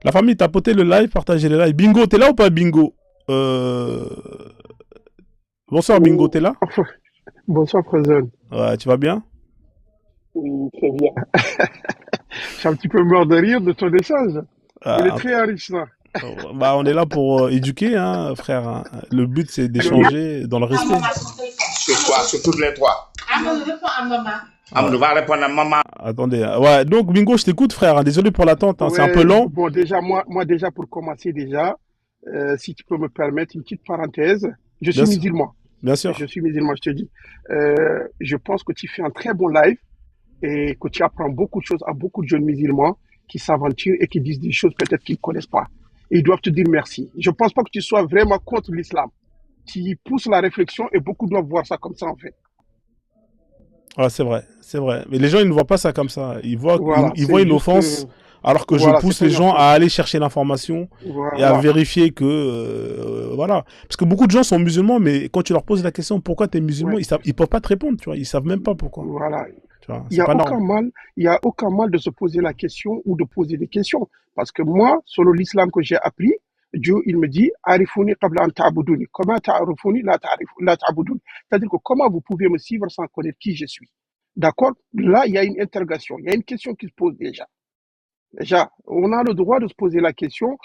La famille, tapotez le live, partagez le live. Bingo, t'es là ou pas, Bingo? euh... Bonsoir, Bingo, t'es là? Enfin, bonsoir, Frozen. Ouais, tu vas bien? Oui, très bien. Je suis un petit peu mort de rire de ton échange. Il est Ah, très enrichissant. bah, on est là pour éduquer, hein, frère, hein. Le but, c'est Oui, d'échanger dans le respect. Sur quoi? Sur toutes les trois. Ouais. Amdou va répondre à maman. Attendez. Ouais, donc, Bingo, je t'écoute, frère, hein. Désolé pour l'attente, hein. C'est un peu ouais, lent. bon, déjà, moi, déjà, pour commencer, déjà, si tu peux me permettre une petite parenthèse, je Bien suis sûr. musulman. Bien Je sûr. suis musulman, je te dis. Je pense que tu fais un très bon live et que tu apprends beaucoup de choses à beaucoup de jeunes musulmans qui s'aventurent et qui disent des choses peut-être qu'ils ne connaissent pas. Et ils doivent te dire merci. Je ne pense pas que tu sois vraiment contre l'islam. Tu pousses la réflexion et beaucoup doivent voir ça comme ça, en fait. Ouais, c'est vrai. C'est vrai. Mais les gens, ils ne voient pas ça comme ça. Voilà, Ils voient c'est une juste, offense, alors que je voilà, c'est pousse pas les une gens à offense. aller chercher l'information et à Voilà, vérifier que, voilà. Parce que beaucoup de gens sont musulmans, mais quand tu leur poses la question pourquoi tu es musulman, ouais, ils peuvent pas te répondre, tu vois. Ils savent même pas pourquoi. voilà. Tu vois, Il y c'est a pas normal. aucun mal, il y a aucun mal de se poser la question ou de poser des questions. Parce que moi, selon l'islam que j'ai appris, Dieu, il me dit, Arifuni qabla an ta'buduni. Comment ta'arifuni la ta'buduni. C'est-à-dire que comment vous pouvez me suivre sans connaître qui je suis. D'accord? Là, il y a une interrogation, il y a une question qui se pose déjà. Déjà, on a le droit de se poser la question,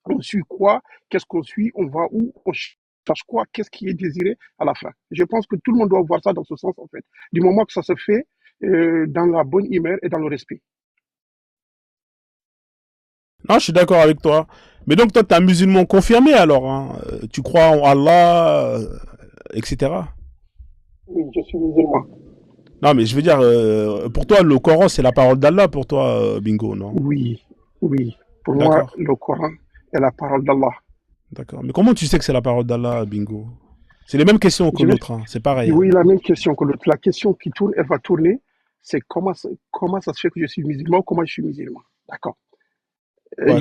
on suit quoi, qu'est-ce qu'on suit, on va où, on cherche quoi, qu'est-ce qui est désiré à la fin. Je pense que tout le monde doit voir ça dans ce sens, en fait. Du moment que ça se fait dans la bonne humeur et dans le respect. Non, je suis d'accord avec toi. Mais donc, toi, tu es un musulman confirmé alors, hein. Tu crois en Allah, etc. Oui, je suis musulman. Non, mais je veux dire, pour toi, le Coran, c'est la parole d'Allah pour toi, Bingo, non? Oui, oui. Pour moi, D'accord. le Coran est la parole d'Allah. D'accord. Mais comment tu sais que c'est la parole d'Allah, Bingo? C'est les mêmes questions que Je vais, l'autre, hein. C'est pareil, hein. oui, la même question que l'autre. La question qui tourne, elle va tourner, c'est comment ça se fait que je suis musulman ou comment je suis musulman. D'accord. Ouais.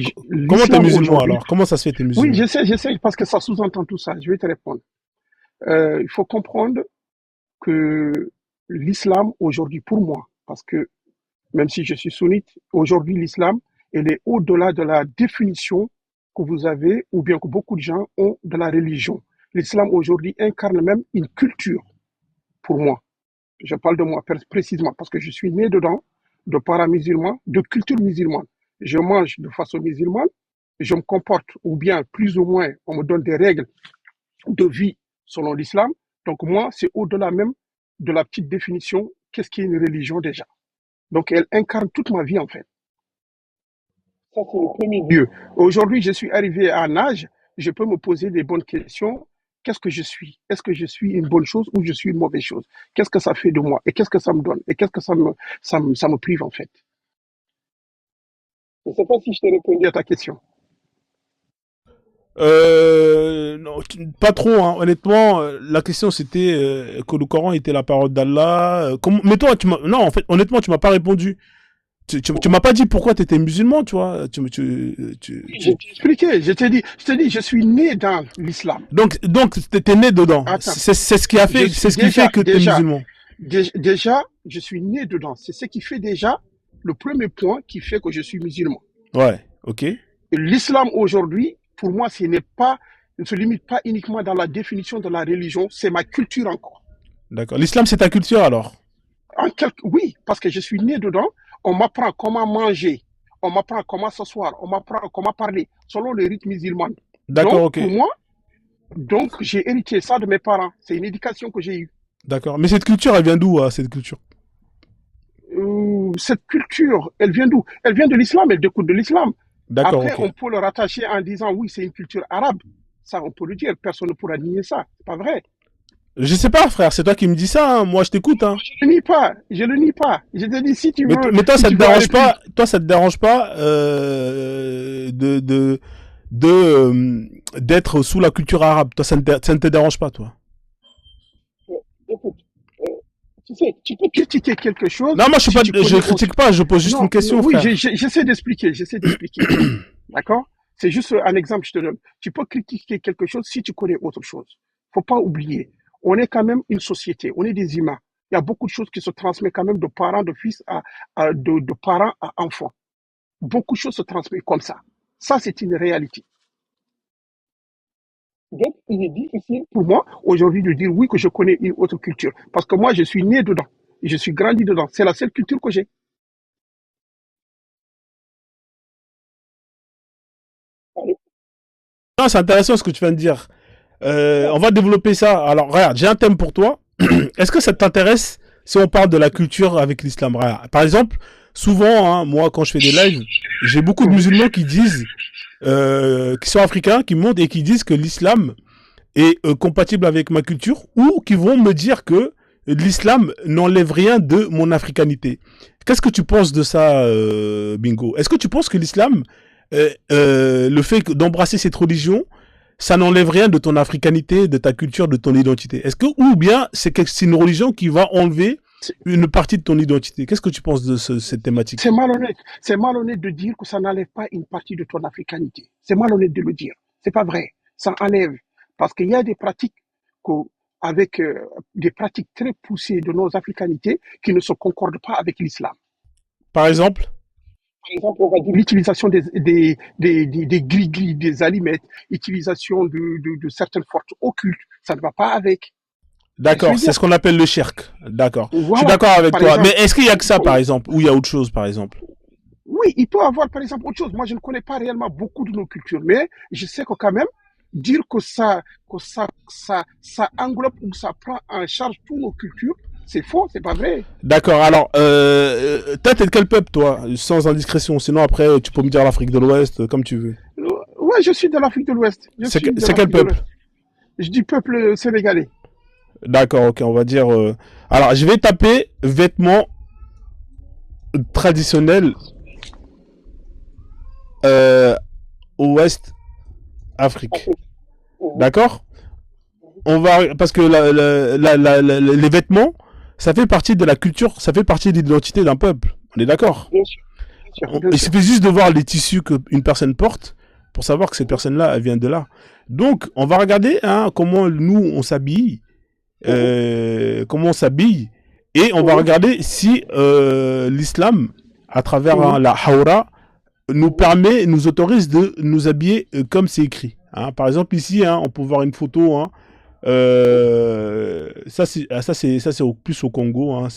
Comment t'es L'islam musulman aujourd'hui, alors? Comment ça se fait que t'es oui, musulman? j'essaie, parce que ça sous-entend tout ça. Je vais te répondre. Il faut comprendre que l'islam aujourd'hui, pour moi, parce que même si je suis sunnite, aujourd'hui l'islam, elle est au-delà de la définition que vous avez ou bien que beaucoup de gens ont de la religion. L'islam aujourd'hui incarne même une culture pour moi. Je parle de moi précisément parce que je suis né dedans, de parents musulmans, de culture musulmane. Je mange de façon musulmane, je me comporte ou bien plus ou moins, on me donne des règles de vie selon l'islam. Donc moi, c'est au-delà même de la petite définition, qu'est-ce qui est une religion déjà. Donc elle incarne toute ma vie en fait. Ça, c'est le premier lieu. Aujourd'hui, je suis arrivé à un âge, je peux me poser des bonnes questions. Qu'est-ce que je suis? Est-ce que je suis une bonne chose ou je suis une mauvaise chose? Qu'est-ce que ça fait de moi? Et qu'est-ce que ça me donne? Et qu'est-ce que ça me prive en fait? Je ne sais pas si je t'ai répondu à ta question. Non, pas trop, hein. Honnêtement, la question c'était que le Coran était la parole d'Allah. Mais toi, non, en fait, honnêtement, tu m'as pas répondu. Tu m'as pas dit pourquoi tu étais musulman, tu vois. Je t'ai expliqué, je t'ai dit, je suis né dans l'islam. Donc, t'es né dedans. Attends, C'est ce qui a je fait, c'est suis ce qui fait que t'es déjà, musulman. déjà, je suis né dedans. C'est ce qui fait déjà le premier point qui fait que je suis musulman. Ouais, ok. L'islam aujourd'hui, pour moi, ne se limite pas uniquement dans la définition de la religion, c'est ma culture encore. D'accord. L'islam, c'est ta culture alors. Oui, parce que je suis né dedans, on m'apprend comment manger, on m'apprend comment s'asseoir, on m'apprend comment parler, selon les rites musulmans. D'accord, Donc, ok. pour moi, j'ai hérité ça de mes parents. C'est une éducation que j'ai eue. D'accord. Mais cette culture, elle vient d'où, cette culture? Cette culture, elle vient d'où? Elle vient de l'islam, elle découle de l'islam. D'accord, Après, ok. on peut le rattacher en disant oui, c'est une culture arabe. Ça, on peut le dire. Personne ne pourra nier ça. C'est pas vrai. Je sais pas, frère. C'est toi qui me dis ça, hein. Moi, je t'écoute, hein. Je ne le nie pas. Je ne le nie pas. Je te dis, Mais toi, si ça te tu veux dérange aller plus. pas, toi, ça te dérange pas de d'être sous la culture arabe. Toi, ça ne te dérange pas, toi. Écoute, euh, tu sais, tu peux critiquer quelque chose Non, moi, je suis si pas, tu je connais autre. critique pas. Je pose juste une Non, non, question, oui, frère. j'essaie d'expliquer. J'essaie d'expliquer. D'accord? C'est juste un exemple que je te donne. Tu peux critiquer quelque chose si tu connais autre chose. Faut pas oublier. On est quand même une société. On est des humains. Il y a beaucoup de choses qui se transmettent quand même de parents, de fils de parents à enfants. Beaucoup de choses se transmettent comme ça. Ça, c'est une réalité. Donc, il est difficile pour moi aujourd'hui de dire oui que je connais une autre culture. Parce que moi, je suis né dedans. Je suis grandi dedans. C'est la seule culture que j'ai. Non, c'est intéressant ce que tu viens de dire. On va développer ça. Alors, regarde, j'ai un thème pour toi. Est-ce que ça t'intéresse si on parle de la culture avec l'islam? Regarde, par exemple, souvent, hein, moi, quand je fais des lives, j'ai beaucoup de musulmans qui disent, qui sont africains, qui montent et qui disent que l'islam est compatible avec ma culture, ou qui vont me dire que l'islam n'enlève rien de mon africanité. Qu'est-ce que tu penses de ça, Bingo? Est-ce que tu penses que l'islam, le fait d'embrasser cette religion, ça n'enlève rien de ton africanité, de ta culture, de ton identité? Est-ce que, ou bien c'est une religion qui va enlever une partie de ton identité? Qu'est-ce que tu penses de cette thématique? C'est malhonnête. C'est malhonnête de dire que ça n'enlève pas une partie de ton africanité. C'est malhonnête de le dire. C'est pas vrai. Ça enlève. Parce qu'il y a des pratiques avec des pratiques très poussées de nos africanités qui ne se concordent pas avec l'islam. Par exemple? Par exemple, on va dire l'utilisation des gris-gris, des allumettes, utilisation de certaines forces occultes. Ça ne va pas avec. D'accord, c'est ce qu'on appelle le shirk. D'accord. Voilà. Je suis d'accord avec Par toi. exemple, Mais est-ce qu'il y a que ça, par exemple? Ou il y a autre chose, par exemple? oui, il peut avoir, par exemple, autre chose. Moi, je ne connais pas réellement beaucoup de nos cultures, mais je sais que quand même, dire que ça englobe ou ça prend en charge toutes nos cultures, c'est faux, c'est pas vrai. D'accord. Alors, toi, t'es de quel peuple, toi? Sans indiscrétion. Sinon, après, tu peux me dire l'Afrique de l'Ouest, comme tu veux. Ouais, je suis de l'Afrique de l'Ouest. C'est quel peuple? Je dis peuple sénégalais. D'accord, ok, on va dire... Alors, je vais taper vêtements traditionnels Ouest Afrique. D'accord? On va... Parce que les vêtements, ça fait partie de la culture, ça fait partie de l'identité d'un peuple. On est d'accord? Bien sûr. Bien sûr, bien Il sûr. suffit juste de voir les tissus qu'une personne porte pour savoir que cette personne-là, elle vient de là. Donc, on va regarder hein, comment nous, on s'habille. Comment on s'habille. Et on va regarder si l'islam, à travers hein, la Hawra, nous permet, nous autorise de nous habiller comme c'est écrit. Hein. Par exemple, ici, hein, on peut voir une photo. Hein, ça c'est plus au Congo. Hein,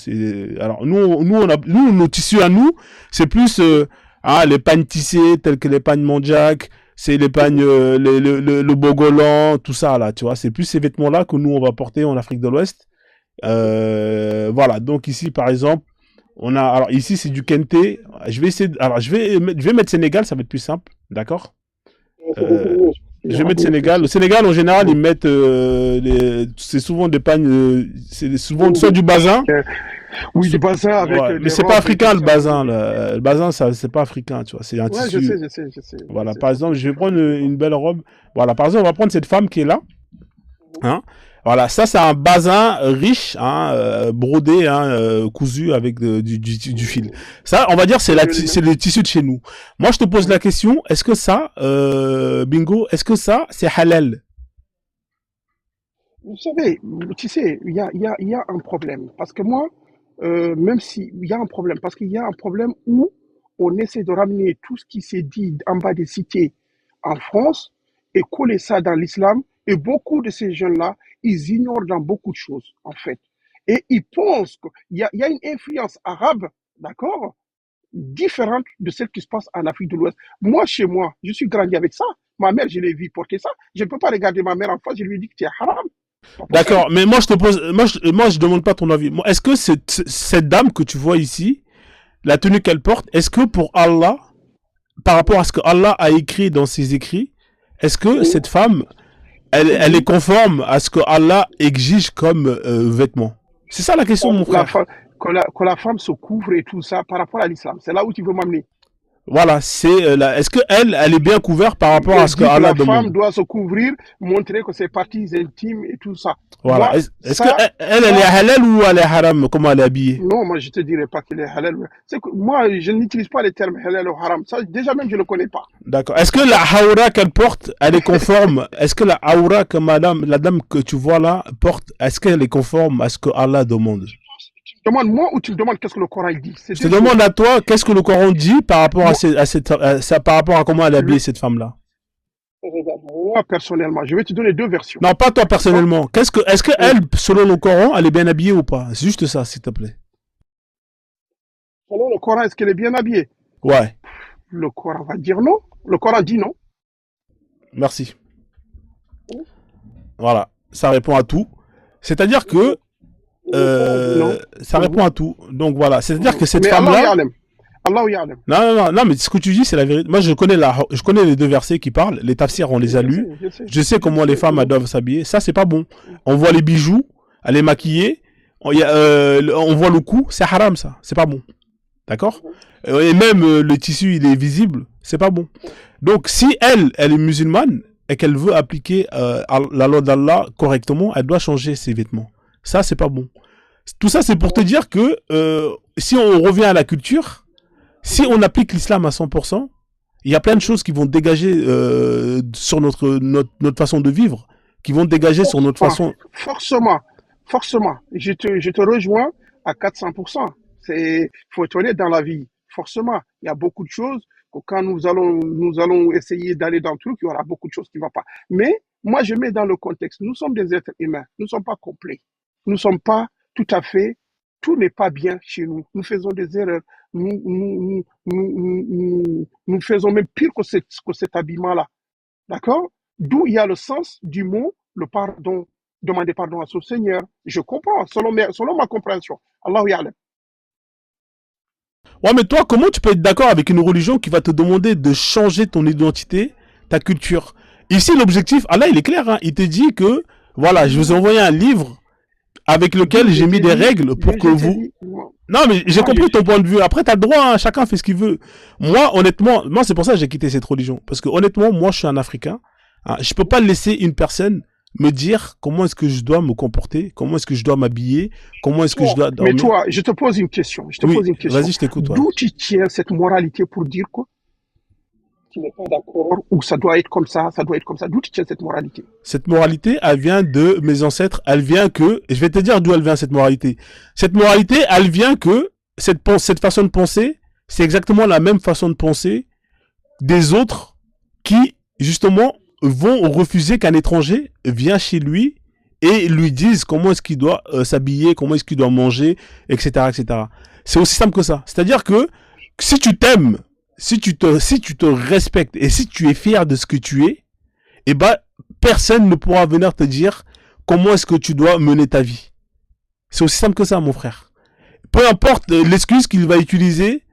alors nous nos tissus à nous, c'est plus les pagnes tissées telles que les pagnes Mandjak, c'est les pagnes le bogolan, tout ça là, tu vois. C'est plus ces vêtements là que nous on va porter en Afrique de l'Ouest. Voilà. Donc ici par exemple. Alors ici c'est du kente. Je vais essayer. Alors je vais mettre Sénégal, ça va être plus simple, d'accord. Je vais mettre Sénégal. Le Sénégal en général ils mettent c'est souvent des pagnes, c'est souvent soit du bazin. Oui, du bazin avec. Ouais, mais c'est pas africain le bazin. Le bazin ça c'est pas africain, tu vois. C'est un tissu. Je sais. Voilà. Par exemple, je vais prendre une belle robe. Voilà. Par exemple, on va prendre cette femme qui est là. Hein. Voilà, ça c'est un bazin riche, hein, brodé, hein, cousu avec du fil. Ça, on va dire, c'est le tissu de chez nous. Moi, je te pose la question, est-ce que ça, Bingo, est-ce que ça, c'est halal? Vous savez, tu sais, il y a un problème. Parce que moi, même si il y a un problème, parce qu'il y a un problème où on essaie de ramener tout ce qui s'est dit en bas des cités en France et coller ça dans l'islam. Et beaucoup de ces jeunes-là, ils ignorent dans beaucoup de choses, en fait. Et ils pensent qu'il y a une influence arabe, d'accord, différente de celle qui se passe en Afrique de l'Ouest. Moi, chez moi, je suis grandi avec ça. Ma mère, je l'ai vu porter ça. Je ne peux pas regarder ma mère en face, je lui dis que tu es haram. D'accord, mais moi je te pose, moi je demande pas ton avis. Est-ce que cette dame que tu vois ici, la tenue qu'elle porte, est-ce que pour Allah, par rapport à ce que Allah a écrit dans ses écrits, est-ce que cette femme elle est conforme à ce que Allah exige comme vêtement? C'est ça la question, mon frère. Que la femme se couvre et tout ça par rapport à l'islam. C'est là où tu veux m'amener. Voilà, est-ce que elle est bien couverte par rapport à ce que Allah demande? La femme doit se couvrir, montrer que ses parties intimes et tout ça. Voilà. Est-ce qu'elle est halal ou elle est haram? Comment elle est habillée? Non, moi je te dirais pas qu'elle est halal. C'est que moi, je n'utilise pas les termes halal ou haram. Ça, déjà même, je ne le connais pas. D'accord. Est-ce que la hawra qu'elle porte, elle est conforme? Est-ce que la hawra que la dame que tu vois là porte, est-ce qu'elle est conforme à ce que Allah demande? demandes moi ou tu me demandes qu'est-ce que le Coran il dit? C'est Je te deux choses. demande à toi, qu'est-ce que le Coran dit par rapport à, Moi, par rapport à comment elle est habillée, le- cette femme-là? regarde, moi, personnellement, je vais te donner deux versions. Non, pas toi D'accord? personnellement. Est-ce que Oui. elle, selon le Coran, elle est bien habillée ou pas? C'est juste ça, s'il te plaît. Selon le Coran, est-ce qu'elle est bien habillée? Ouais, Le Coran va dire non. Le Coran dit non. merci. Voilà, ça répond à tout. C'est-à-dire que Le Coran dit non. ça répond à tout. Donc voilà, c'est-à-dire que cette Mais Allah femme-là. ya'lam. Allah ya'lam. Non, mais ce que tu dis, c'est la vérité. Moi, je connais les deux versets qui parlent. Les tafsirs, on les a lus. Je sais. Je sais comment les femmes elles doivent s'habiller. Ça, c'est pas bon. On voit les bijoux, elle est maquillée. On voit le cou, c'est haram, ça. C'est pas bon. D'accord? Et même le tissu, il est visible. C'est pas bon. Donc, si elle est musulmane et qu'elle veut appliquer la loi d'Allah correctement, elle doit changer ses vêtements. Ça, c'est pas bon. Tout ça, c'est pour te dire que si on revient à la culture, si on applique l'islam à 100%, il y a plein de choses qui vont dégager sur notre façon de vivre, qui vont dégager sur notre façon. Forcément. Je te rejoins à 400%. Faut être honnête dans la vie. Forcément. Il y a beaucoup de choses que quand nous allons essayer d'aller dans le truc, il y aura beaucoup de choses qui ne vont pas. Mais moi, je mets dans le contexte. Nous sommes des êtres humains. Nous ne sommes pas complets. Nous ne sommes pas tout à fait. Tout n'est pas bien chez nous. Nous faisons des erreurs. Nous faisons même pire que cet habillement-là. D'accord? D'où il y a le sens du mot, le pardon, demander pardon à son Seigneur. Je comprends, selon ma compréhension. Allahu Ya'lam. Ouais, mais toi, comment tu peux être d'accord avec une religion qui va te demander de changer ton identité, ta culture? Ici, l'objectif, Allah, il est clair, hein. Il te dit que, voilà, je vous ai envoyé un livre avec lequel j'ai mis des règles pour que vous. Non, mais j'ai compris ton point de vue. Après, t'as le droit, hein, chacun fait ce qu'il veut. Moi, honnêtement, c'est pour ça que j'ai quitté cette religion. Parce que, honnêtement, moi, je suis un Africain. Hein, je peux pas laisser une personne me dire comment est-ce que je dois me comporter, comment est-ce que je dois m'habiller, comment est-ce que je dois dormir. Mais toi, je te pose une question. Vas-y, je t'écoute. D'où tu tiens cette moralité pour dire quoi? Tu n'es pas d'accord, ou ça doit être comme ça, ça doit être comme ça. D'où tu tiens cette moralité? Cette moralité, elle vient de mes ancêtres. Elle vient que, je vais te dire d'où elle vient cette moralité. Cette moralité, elle vient que cette façon de penser, c'est exactement la même façon de penser des autres qui, justement, vont refuser qu'un étranger vienne chez lui et lui dise comment est-ce qu'il doit s'habiller, comment est-ce qu'il doit manger, etc., etc. C'est aussi simple que ça. C'est-à-dire que si tu t'aimes, si tu te respectes et si tu es fier de ce que tu es, eh ben, personne ne pourra venir te dire comment est-ce que tu dois mener ta vie. C'est aussi simple que ça, mon frère. Peu importe l'excuse qu'il va utiliser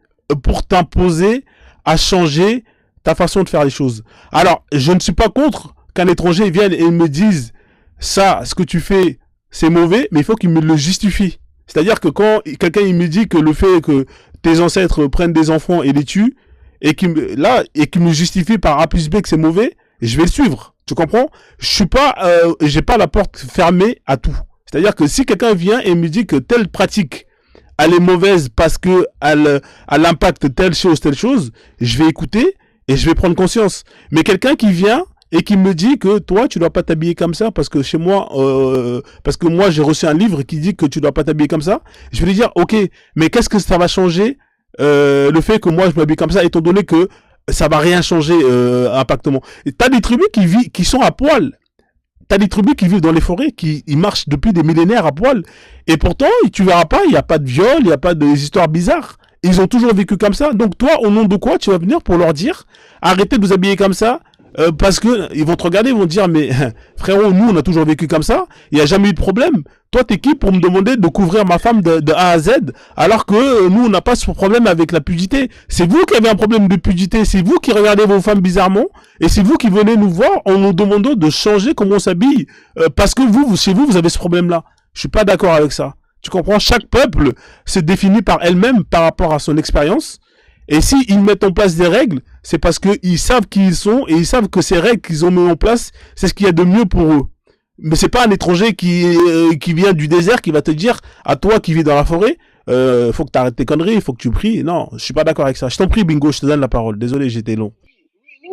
pour t'imposer à changer ta façon de faire les choses. Alors, je ne suis pas contre qu'un étranger vienne et me dise ça, ce que tu fais, c'est mauvais, mais il faut qu'il me le justifie. C'est-à-dire que quand quelqu'un il me dit que le fait que tes ancêtres prennent des enfants et les tuent, et qui me justifie par A plus B que c'est mauvais, je vais le suivre. Tu comprends? J'ai pas la porte fermée à tout. C'est-à-dire que si quelqu'un vient et me dit que telle pratique, elle est mauvaise parce que elle impacte telle chose, je vais écouter et je vais prendre conscience. Mais quelqu'un qui vient et qui me dit que toi, tu dois pas t'habiller comme ça parce que chez moi, parce que moi, j'ai reçu un livre qui dit que tu dois pas t'habiller comme ça, je vais lui dire, ok, mais qu'est-ce que ça va changer le fait que moi je m'habille comme ça, étant donné que ça va rien changer impactement. Et t'as des tribus qui sont à poil. T'as des tribus qui vivent dans les forêts, ils marchent depuis des millénaires à poil. Et pourtant, tu verras pas, il n'y a pas de viol, il n'y a pas d'histoires bizarres. Ils ont toujours vécu comme ça. Donc toi, au nom de quoi tu vas venir pour leur dire arrêtez de vous habiller comme ça parce que ils vont te regarder, ils vont te dire mais frérot, nous on a toujours vécu comme ça, il n'y a jamais eu de problème. Toi t'es qui pour me demander de couvrir ma femme de A à Z alors que nous on n'a pas ce problème avec la pudité. C'est vous qui avez un problème de pudité, c'est vous qui regardez vos femmes bizarrement et c'est vous qui venez nous voir en nous demandant de changer comment on s'habille parce que chez vous avez ce problème là. Je suis pas d'accord avec ça. Tu comprends? Chaque peuple se définit par elle-même par rapport à son expérience. Et s'ils mettent en place des règles, c'est parce qu'ils savent qui ils sont et ils savent que ces règles qu'ils ont mis en place, c'est ce qu'il y a de mieux pour eux. Mais c'est pas un étranger qui vient du désert qui va te dire à toi qui vis dans la forêt, faut que tu arrêtes tes conneries, faut que tu pries. Non, je suis pas d'accord avec ça. Je t'en prie, Bingo, je te donne la parole. Désolé, j'étais long.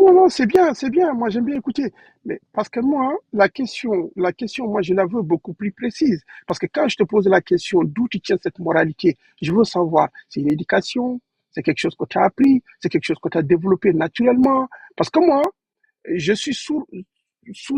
Non, non, c'est bien. Moi, j'aime bien écouter. Mais parce que moi, la question, moi, je la veux beaucoup plus précise. Parce que quand je te pose la question d'où tu tiens cette moralité, je veux savoir, c'est une éducation, c'est quelque chose que tu as appris, c'est quelque chose que tu as développé naturellement. Parce que moi, je suis sous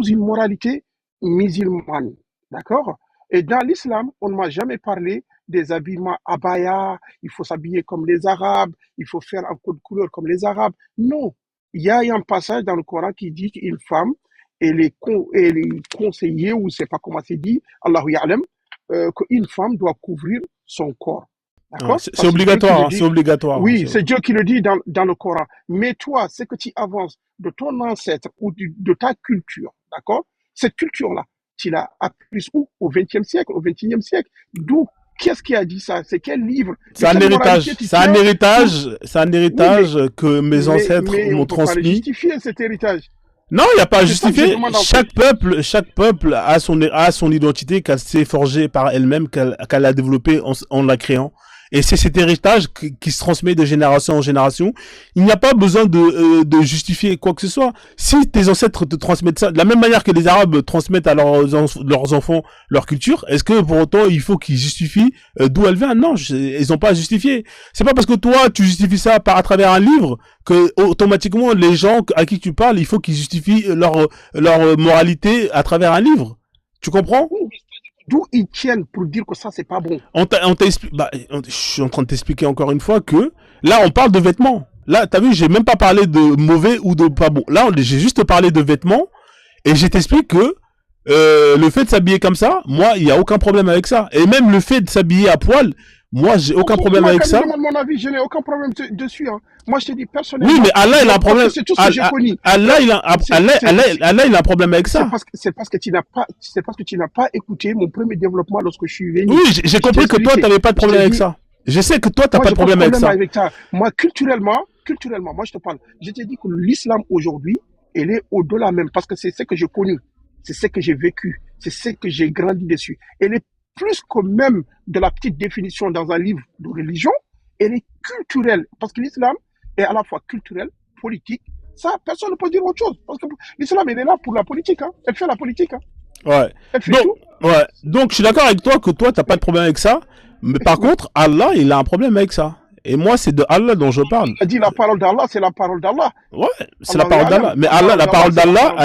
une moralité musulmane. D'accord? Et dans l'islam, on ne m'a jamais parlé des habillements abaya, il faut s'habiller comme les Arabes, il faut faire un code couleur comme les Arabes. Non. Il y a un passage dans le Coran qui dit qu'une femme, elle est conseillée, ou je ne sais pas comment c'est dit, Allahu Ya'lam, qu'une femme doit couvrir son corps. Ouais, D'accord? c'est Ça, c'est Dieu qui obligatoire, le hein, c'est dit. obligatoire, hein, Oui, c'est Dieu qui le dit dans le Coran. Mais toi, ce que tu avances de ton ancêtre ou de ta culture, d'accord? Cette culture-là, tu l'as apprise où? Au XXe siècle, au XXIe siècle. D'où? Qu'est-ce qui a dit ça? C'est quel livre? De c'est un quelle moralité héritage, tu tiens? c'est un Oui, héritage que mes ancêtres mais on m'ont ne peut pas le transmis. justifier, cet héritage. Non, il n'y a pas à C'est ça que je justifier. demande en fait. Chaque peuple a son identité qu'elle s'est forgée par elle-même, qu'elle a développée en la créant. Et c'est cet héritage qui se transmet de génération en génération. Il n'y a pas besoin de justifier quoi que ce soit. Si tes ancêtres te transmettent ça, de la même manière que les Arabes transmettent à leurs enfants leur culture, est-ce que pour autant il faut qu'ils justifient d'où elle vient? Non, ils n'ont pas à justifier. C'est pas parce que toi tu justifies ça à travers un livre que automatiquement les gens à qui tu parles, il faut qu'ils justifient leur moralité à travers un livre. Tu comprends? D'où ils tiennent pour dire que ça, c'est pas bon. Je suis en train de t'expliquer encore une fois que là, on parle de vêtements. Là, t'as vu, j'ai même pas parlé de mauvais ou de pas bon. Là, j'ai juste parlé de vêtements et je t'explique que le fait de s'habiller comme ça, moi, il y a aucun problème avec ça. Et même le fait de s'habiller à poil, moi, j'ai aucun problème Moi, avec quand je ça. demande mon avis, je n'ai aucun problème dessus. Hein. Moi, je te dis Oui, personnellement, mais Allah, il a un parce que problème. c'est tout ce que j'ai connu. Allah, Allah, il a un problème avec C'est ça. parce que tu n'as pas, c'est parce que tu n'as pas écouté mon premier développement lorsque je suis venu. Oui, j'ai compris que toi, t'avais pas de problème avec ça. Je sais que toi, t'as pas de problème avec ça. Moi, culturellement, moi, je te parle. Je te dis que l'islam aujourd'hui, elle est au-delà même, parce que c'est ce que j'ai connu, c'est ce que j'ai vécu, c'est ce que j'ai grandi dessus. Elle est plus que même de la petite définition dans un livre de religion, elle est culturelle, parce que l'islam est à la fois culturel, politique. Ça, personne ne peut dire autre chose, parce que l'islam, elle est là pour la politique, hein. Elle fait la politique, hein. Ouais. Elle fait Donc, tout. ouais. Donc, je suis d'accord avec toi que toi, t'as pas de problème avec ça. Mais par contre, Allah, il a un problème avec ça. Et moi, c'est de Allah dont je parle. Il a dit la parole d'Allah, c'est la parole d'Allah. Ouais, c'est la parole d'Allah. Mais Allah, la parole d'Allah,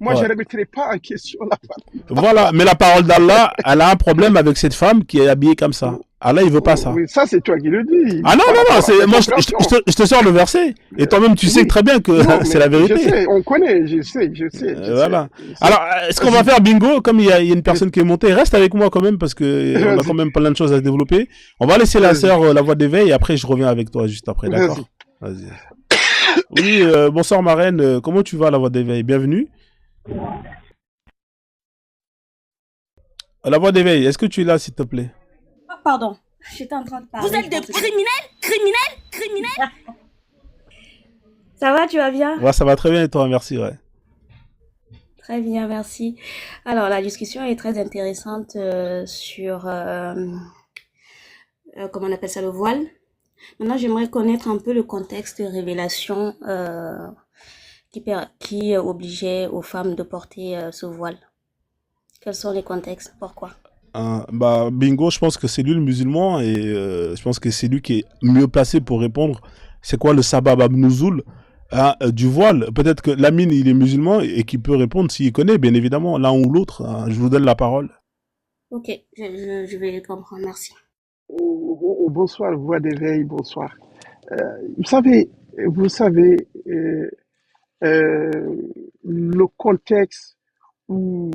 moi, je ne remettrai pas en question la parole. Voilà, mais la parole d'Allah, elle a un problème avec cette femme qui est habillée comme ça. Allah, il veut pas ça. Oui, ça, c'est toi qui le dis. Ah non, moi, je te sors le verset. Et toi-même, tu sais très bien que c'est la vérité. Je sais, on connaît, je sais. Voilà. Alors, est-ce qu'on va faire bingo? Comme il y a une personne qui est montée, reste avec moi quand même, parce que on a quand même plein de choses à développer. On va laisser la sœur la voix d'éveil, et après, je reviens avec toi juste après, d'accord? Vas-y. Oui, bonsoir ma reine, comment tu vas la voix d'éveil? Bienvenue. La voix d'éveil, est-ce que tu es là s'il te plaît? Oh, pardon, j'étais en train de parler. Vous êtes des criminels. Ça va, tu vas bien? Ouais, ça va très bien et toi, merci, ouais. Très bien, merci. Alors, la discussion est très intéressante sur, comment on appelle ça, le voile. Maintenant, j'aimerais connaître un peu le contexte de révélation qui obligeait aux femmes de porter ce voile. Quels sont les contextes? Pourquoi? Bingo, je pense que c'est lui le musulman et je pense que c'est lui qui est mieux placé pour répondre. C'est quoi le sabab ab-nuzul du voile? Peut-être que Lamine, il est musulman et qui peut répondre s'il connaît, bien évidemment, l'un ou l'autre. Je vous donne la parole. Ok, je vais comprendre, merci. Bonsoir, voix d'éveil, bonsoir. Vous savez, le contexte où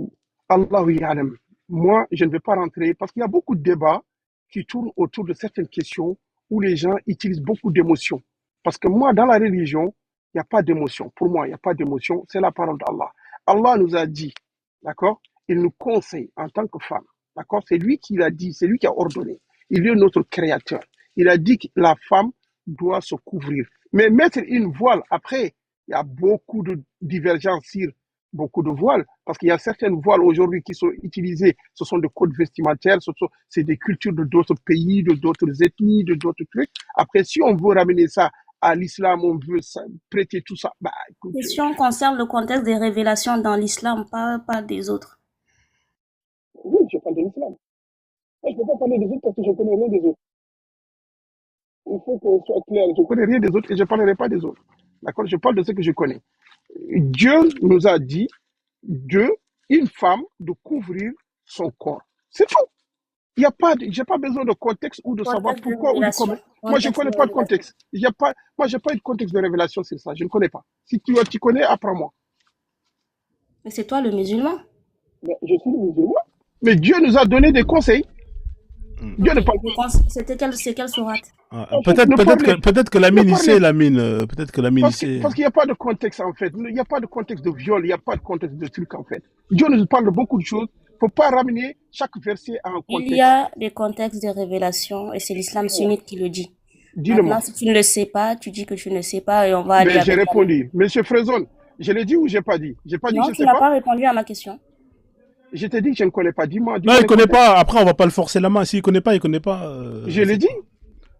Allah ya'lam. Moi, je ne vais pas rentrer parce qu'il y a beaucoup de débats qui tournent autour de certaines questions où les gens utilisent beaucoup d'émotions. Parce que moi, dans la religion, il n'y a pas d'émotion. Pour moi, il n'y a pas d'émotion. C'est la parole d'Allah. Allah nous a dit, d'accord? Il nous conseille en tant que femme, d'accord? C'est lui qui l'a dit, c'est lui qui a ordonné. Il est notre créateur. Il a dit que la femme doit se couvrir. Mais mettre une voile, après, il y a beaucoup de divergences sur beaucoup de voiles, parce qu'il y a certaines voiles aujourd'hui qui sont utilisées, ce sont des codes vestimentaires, c'est des cultures de d'autres pays, de d'autres ethnies, de d'autres trucs. Après, si on veut ramener ça à l'islam, on veut prêter tout ça. Bah, écoute, La question concerne le contexte des révélations dans l'islam, pas des autres. oui, je parle de l'islam. Je ne peux pas parler des autres parce que je ne connais rien des autres. Il faut qu'on soit clair. Je ne connais rien des autres et je ne parlerai pas des autres. D'accord? Je parle de ce que je connais. Dieu nous a dit de une femme de couvrir son corps. C'est tout. Il y a pas, j'ai pas besoin de contexte ou de savoir Contexte de pourquoi ou de révélation. comment. Moi, je ne Contexte connais de pas de révélation. contexte. Moi, j'ai pas eu de contexte de révélation sur ça. Je ne connais pas. Si tu connais, apprends-moi. Mais c'est toi le musulman. Mais je suis musulman. Mais Dieu nous a donné des conseils. Dieu ne Ok. parle C'est quelle sourate? Ah, en fait, ne parlez, peut-être que ne Lamine, il parlez sait, Lamine. Peut-être que Lamine, il sait. parce qu'il n'y a pas de contexte en fait. Il n'y a pas de contexte de viol, il n'y a pas de contexte de truc en fait. Dieu nous parle de beaucoup de choses. Il ne faut pas ramener chaque verset à un Il y contexte. a des contextes de révélation et c'est l'islam sunnite qui le dit. Dis-le moi. Maintenant, si tu ne le sais pas, tu dis que tu ne sais pas et on va aller Mais j'ai avec la... répondu. Monsieur Frezon, je l'ai dit ou j'ai pas dit? J'ai pas dit que Non, je ne tu sais n'as pas. pas répondu à ma question. Je t'ai dit que je ne connais pas. Dis-moi, Non, dis-moi il les connaît contextes. pas. Après, on va pas le forcer la main. S'il connaît pas, il connaît pas. Je l'ai C'est dit.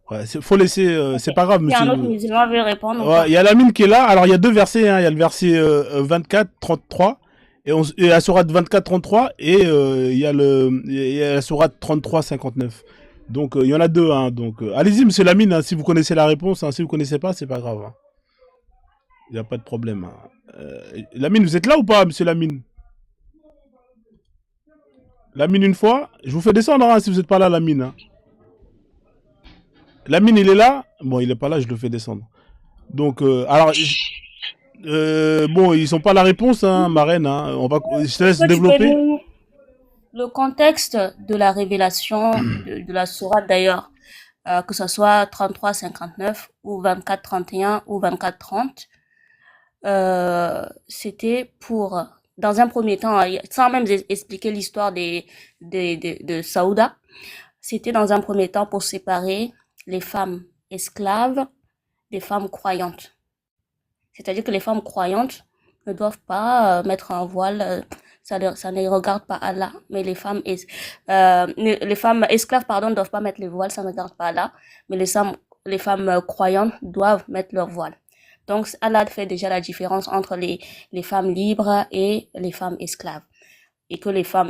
ouais, faut laisser. Ok. C'est pas grave, Si un monsieur. autre musulman veut répondre ou Ouais, pas? il y a Lamine qui est là. Alors, il y a deux versets. Hein. Il y a le verset 24, 33 et la sourate 24, 33 et il y a la sourate 33, 59. Donc, il y en a deux. Hein. Donc, allez-y, monsieur Lamine, hein, si vous connaissez la réponse. Hein. Si vous connaissez pas, c'est pas grave. Hein. Il n'y a pas de problème. Hein. Lamine, vous êtes là ou pas, monsieur Lamine? Lamine, une fois. Je vous fais descendre hein, si vous n'êtes pas là, Lamine. Hein. Lamine, il est là. Bon, il est pas là, je le fais descendre. Donc, alors, bon, ils sont pas la réponse, hein, Marraine. Hein. Je te laisse Est-ce que tu peux développer. nous... Le contexte de la révélation de la sourate d'ailleurs, que ce soit 33-59 ou 24-31 ou 24-30, c'était pour, dans un premier temps, sans même expliquer l'histoire de Saouda, c'était dans un premier temps pour séparer les femmes esclaves des femmes croyantes. C'est-à-dire que les femmes croyantes ne doivent pas mettre un voile, ça ne regarde pas Allah, mais les femmes esclaves pardon ne doivent pas mettre les voiles, ça ne regarde pas Allah, mais les femmes croyantes doivent mettre leur voile. Donc Allah fait déjà la différence entre les femmes libres et les femmes esclaves, et que les femmes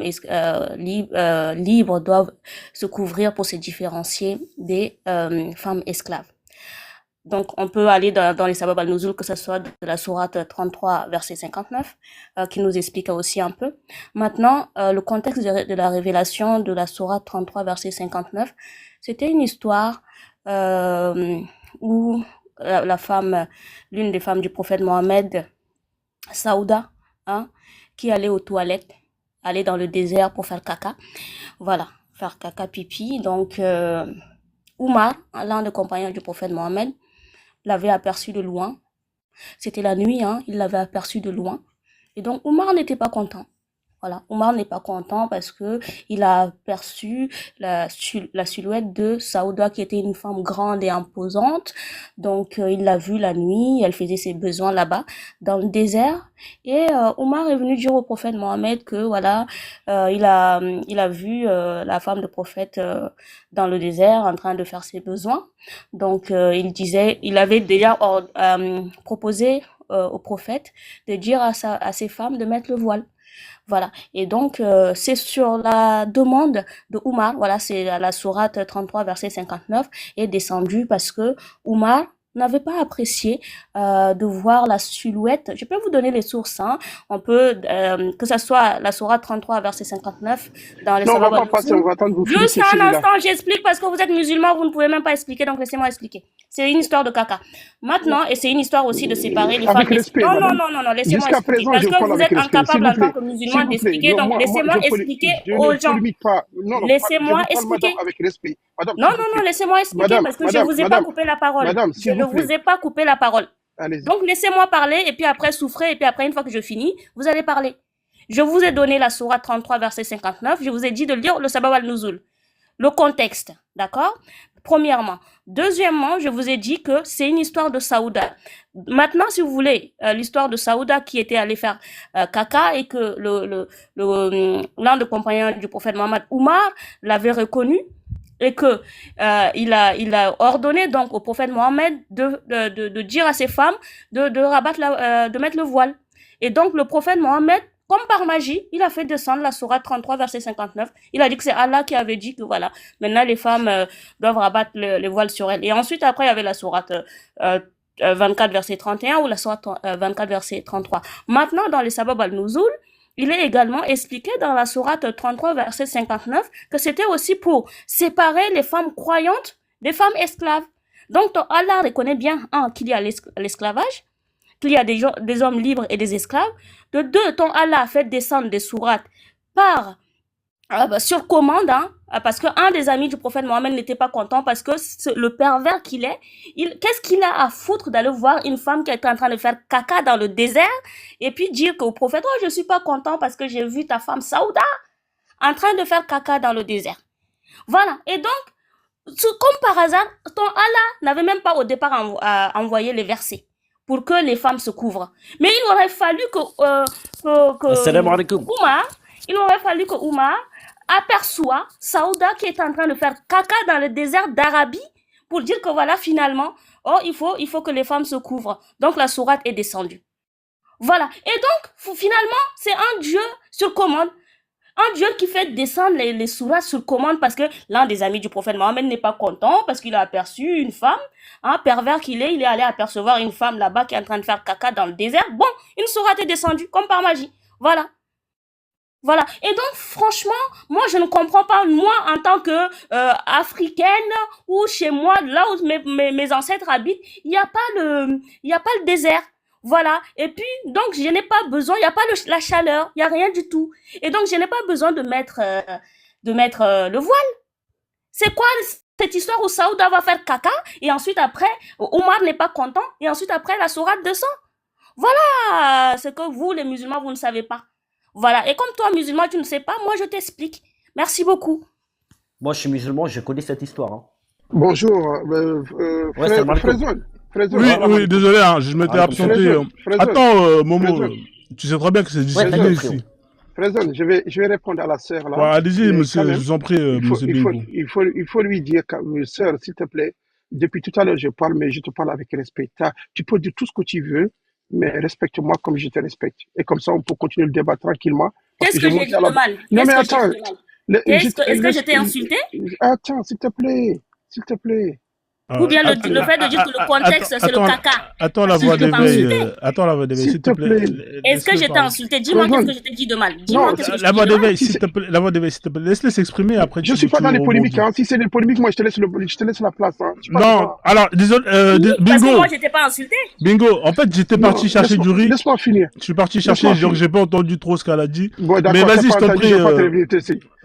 libres doivent se couvrir pour se différencier des femmes esclaves. Donc, on peut aller dans les sabab al-nuzul, que ce soit de la sourate 33, verset 59, qui nous explique aussi un peu. Maintenant, le contexte de la révélation de la sourate 33, verset 59, c'était une histoire où l'une des femmes du prophète Mohammed, Saouda, hein, qui allait aux toilettes, allait dans le désert pour faire caca. Voilà, faire caca pipi. Donc, Oumar, l'un des compagnons du prophète Mohammed, l'avait aperçu de loin. C'était la nuit, hein, il l'avait aperçu de loin. Et donc, Oumar n'était pas content. Voilà, Oumar n'est pas content parce que il a aperçu la silhouette de Saouda qui était une femme grande et imposante. Donc, il l'a vue la nuit, elle faisait ses besoins là-bas, dans le désert. Et Oumar est venu dire au prophète Mohammed que voilà, il a vu la femme du prophète dans le désert en train de faire ses besoins. Donc, il avait déjà proposé au prophète de dire à ses femmes de mettre le voile. Voilà. Et donc, c'est sur la demande de Oumar, voilà, c'est la sourate 33, verset 59, est descendue parce que Oumar n'avait pas apprécié de voir la silhouette. Je peux vous donner les sources, hein. On peut, que ça soit la sourate 33, verset 59, dans les Non, on va sabab pas passer, on va attendre vous Juste finissez un celui-là. instant, j'explique parce que vous êtes musulman, vous ne pouvez même pas expliquer, donc laissez-moi expliquer. C'est une histoire de caca. Maintenant, et c'est une histoire aussi de séparer les Avec femmes. respect, Non, madame. laissez-moi Jusqu'à expliquer. présent, Parce je que parle vous avec êtes respect, s'il incapable vous en tant plaît. que S'il musulman vous plaît. d'expliquer, Non, donc moi, laissez-moi expliquer je aux ne gens. polémique pas. Non, non, je Laissez-moi vous parle, expliquer. madame, avec respect. Madame, Non, s'il non, vous non, plaît. laissez-moi expliquer Madame, parce que je ne vous ai pas coupé la parole. madame, Je s'il ne vous plaît. vous ai pas coupé la parole. Allez-y. Donc laissez-moi parler et puis après souffrez et puis après une fois que je finis, vous allez parler. Je vous ai donné la sourate 33 verset 59, je vous ai dit de lire le sabab al-nuzul. Le contexte, d'accord? Premièrement. Deuxièmement, je vous ai dit que c'est une histoire de Saouda. Maintenant, si vous voulez, l'histoire de Saouda qui était allé faire caca et que l'un des compagnons du prophète Mohammed, Oumar, l'avait reconnu et que il a ordonné donc au prophète Mohammed de dire à ses femmes de rabattre de mettre le voile. Et donc le prophète Mohammed, comme par magie, il a fait descendre la sourate 33 verset 59. Il a dit que c'est Allah qui avait dit que voilà, maintenant les femmes doivent rabattre le voile sur elles. Et ensuite après il y avait la sourate 24 verset 31 ou la sourate 24 verset 33. Maintenant dans les Sabab al-Nuzul, il est également expliqué dans la sourate 33 verset 59 que c'était aussi pour séparer les femmes croyantes des femmes esclaves. Donc Allah reconnaît bien, qu'il y a l'esclavage, qu'il y a des hommes libres et des esclaves. De deux, ton Allah a fait descendre des sourates par sur commande, parce qu'un des amis du prophète Mohammed n'était pas content parce que le pervers qu'il est, qu'est-ce qu'il a à foutre d'aller voir une femme qui était en train de faire caca dans le désert et puis dire qu'au prophète, oh, je suis pas content parce que j'ai vu ta femme Saouda en train de faire caca dans le désert. Voilà. Et donc, comme par hasard, ton Allah n'avait même pas au départ envoyé les versets pour que les femmes se couvrent. Mais il aurait fallu Assalamu alaikum. Il aurait fallu que Oumar aperçoit Saouda qui est en train de faire caca dans le désert d'Arabie pour dire que voilà, finalement, il faut que les femmes se couvrent. Donc la sourate est descendue. Voilà. Et donc, finalement, c'est un Dieu sur commande. Un Dieu qui fait descendre les sourates sur commande parce que l'un des amis du prophète Mohammed n'est pas content parce qu'il a aperçu une femme, pervers qu'il est, il est allé apercevoir une femme là-bas qui est en train de faire caca dans le désert. Bon, une sourate est descendue comme par magie. Voilà. Voilà. Et donc, franchement, moi, je ne comprends pas, moi, en tant que africaine, ou chez moi, là où mes ancêtres habitent, il n'y a pas le désert. Voilà. Et puis, donc, je n'ai pas besoin, il n'y a pas la chaleur, il n'y a rien du tout. Et donc, je n'ai pas besoin de mettre le voile. C'est quoi cette histoire où Saouda va faire caca, et ensuite après, Omar n'est pas content, et ensuite après, la sourate descend. Voilà ce que vous, les musulmans, vous ne savez pas. Voilà. Et comme toi, musulman, tu ne sais pas, moi, je t'explique. Merci beaucoup. Moi, je suis musulman, je connais cette histoire. Bonjour, Ouais, salam alaikum. Frezone. Oui, désolé, je m'étais absenté. Attends, Momo, Frezone. tu sais très bien que c'est discipliné Ouais, ici. Frezone, je vais répondre à la sœur là. Ouais, allez-y, Mais monsieur, quand même, je vous en prie, monsieur Bingo. il faut lui dire, sœur, s'il te plaît, depuis tout à l'heure je parle, mais je te parle avec respect. Tu peux dire tout ce que tu veux, mais respecte-moi comme je te respecte. Et comme ça, on peut continuer le débat tranquillement. Qu'est-ce que j'ai dit de mal? Non, mais attends. Est-ce que je t'ai insulté? Attends, s'il te plaît. S'il te plaît. Ou bien le fait de dire que le contexte, c'est le caca. Attends la voix d'éveil, s'il te plaît. Est-ce que je t'ai insulté? Dis-moi qu'est-ce que je t'ai dit de mal. Dis-moi qu'est-ce que je t'ai dit de mal. La voix d'éveil, s'il te plaît. Laisse-les s'exprimer après. Je suis pas dans les polémiques, Si c'est des polémiques, moi, je te laisse la place, Non, alors, désolé, Bingo. Parce que moi, j'étais pas insulté. Bingo, en fait, j'étais parti chercher du riz. Laisse-moi finir. Je suis parti chercher, donc j'ai pas entendu trop ce qu'elle a dit. Bon, d'accord, mais vas-y, je t'en prie.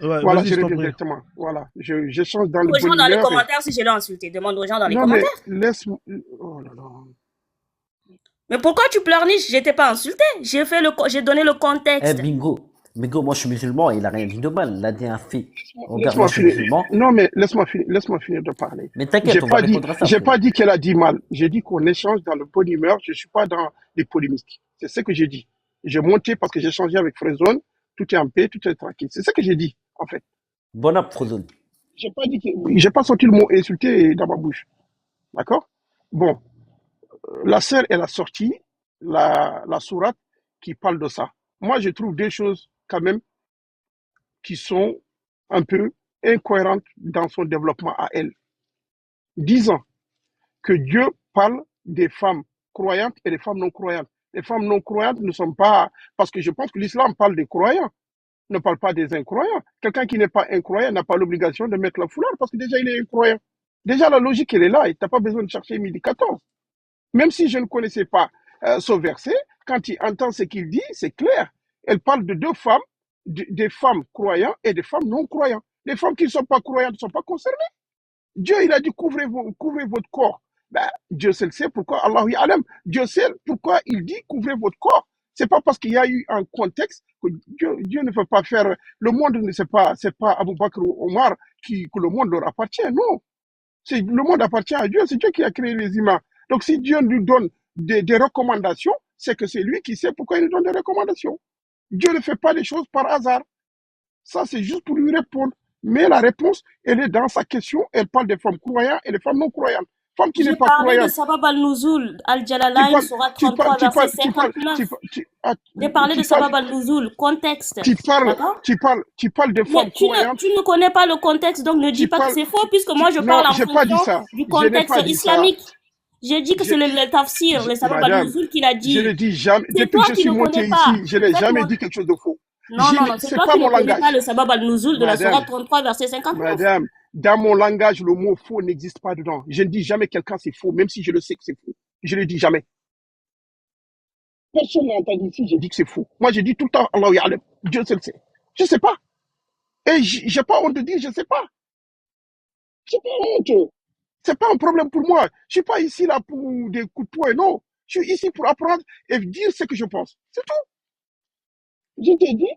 Voilà, je reviens directement. Voilà, j'échange dans le Aux gens dans les commentaires si je l'ai insulté. Demande aux gens dans les commentaires. Laisse-moi. Oh là là. Mais pourquoi tu pleurniches? J'étais pas insulté. J'ai donné le contexte. Bingo, moi je suis musulman et il a rien dit de mal. Il a dit un fait. Regarde, moi je suis musulman. Non, mais laisse-moi finir de parler. Mais t'inquiète, on va répondre à ça. J'ai pas dit qu'elle a dit mal. J'ai dit qu'on échange dans le bonne humeur. Je suis pas dans les polémiques. C'est ce que j'ai dit. J'ai monté parce que j'ai changé avec Frezone. Tout est en paix, tout est tranquille. C'est ce que j'ai dit, en fait. Bon app, Frezone. J'ai pas sorti le mot insulté dans ma bouche. D'accord? Bon. La sœur, elle a sorti la sourate qui parle de ça. Moi, je trouve des choses, quand même, qui sont un peu incohérentes dans son développement à elle. Disant que Dieu parle des femmes croyantes et des femmes non croyantes. Les femmes non croyantes ne sont pas... Parce que je pense que l'islam parle des croyants, ne parle pas des incroyants. Quelqu'un qui n'est pas incroyant n'a pas l'obligation de mettre la foulard parce que déjà, il est incroyant. Déjà, la logique, elle est là. Tu n'as pas besoin de chercher midi 14. Même si je ne connaissais pas ce verset, quand il entend ce qu'il dit, c'est clair. Elle parle de deux femmes, des femmes croyantes et des femmes non croyantes. Les femmes qui ne sont pas croyantes ne sont pas concernées. Dieu, il a dit couvrez votre corps. Ben, Dieu seul sait pourquoi, Allahu Alam, Dieu sait pourquoi il dit couvrez votre corps. C'est pas parce qu'il y a eu un contexte que Dieu ne veut pas faire. Le monde ne c'est pas Abu Bakr ou Omar que le monde leur appartient. Non. Le monde appartient à Dieu. C'est Dieu qui a créé les humains. Donc, si Dieu nous donne des recommandations, c'est que c'est lui qui sait pourquoi il nous donne des recommandations. Dieu ne fait pas les choses par hasard. Ça, c'est juste pour lui répondre. Mais la réponse, elle est dans sa question. Elle parle des femmes croyantes et des femmes non croyantes. Femme qui n'est J'ai pas parlé de croyante. Sabab al-Nuzul, Tu Al-Jalalain, parles, Surat tu parles, 33, tu verset parles, tu parles, 59. tu J'ai parlé de tu parles, Sabab al-Nuzul, contexte. tu parles, D'accord? tu parles de Mais femmes croyantes. tu ne connais pas le contexte, donc ne dis Tu pas que parles, c'est faux, puisque moi je non, parle en j'ai pas dit fonction ça. du Je n'ai contexte pas dit ça. islamique. J'ai dit que Je, c'est le tafsir, le Sabab madame, al-Nuzul qui l'a je dit. ne dis jamais, C'est depuis toi que je qui suis ne monté connais pas. ici, je n'ai jamais Faites-moi. dit quelque chose de faux. Non, non, non, c'est C'est toi pas qui ne mon connais pas langage. le Sabab al-Nuzul de la Madame, Sourate 33, verset 59. madame, dans mon langage, le mot faux n'existe pas dedans. Je ne dis jamais quelqu'un c'est faux, même si je le sais que c'est faux. Je ne le dis jamais. Personne n'a entendu ici, j'ai dit que c'est faux. Moi, je dis tout le temps, Allah ya'lam. Dieu seul sait. Je ne sais pas. Et j'ai pas honte de dire, je ne sais pas. J'ai pas honte. C'est pas un problème pour moi. Je suis pas ici là pour des coups de poing, non. Je suis ici pour apprendre et dire ce que je pense. C'est tout. Je te dis,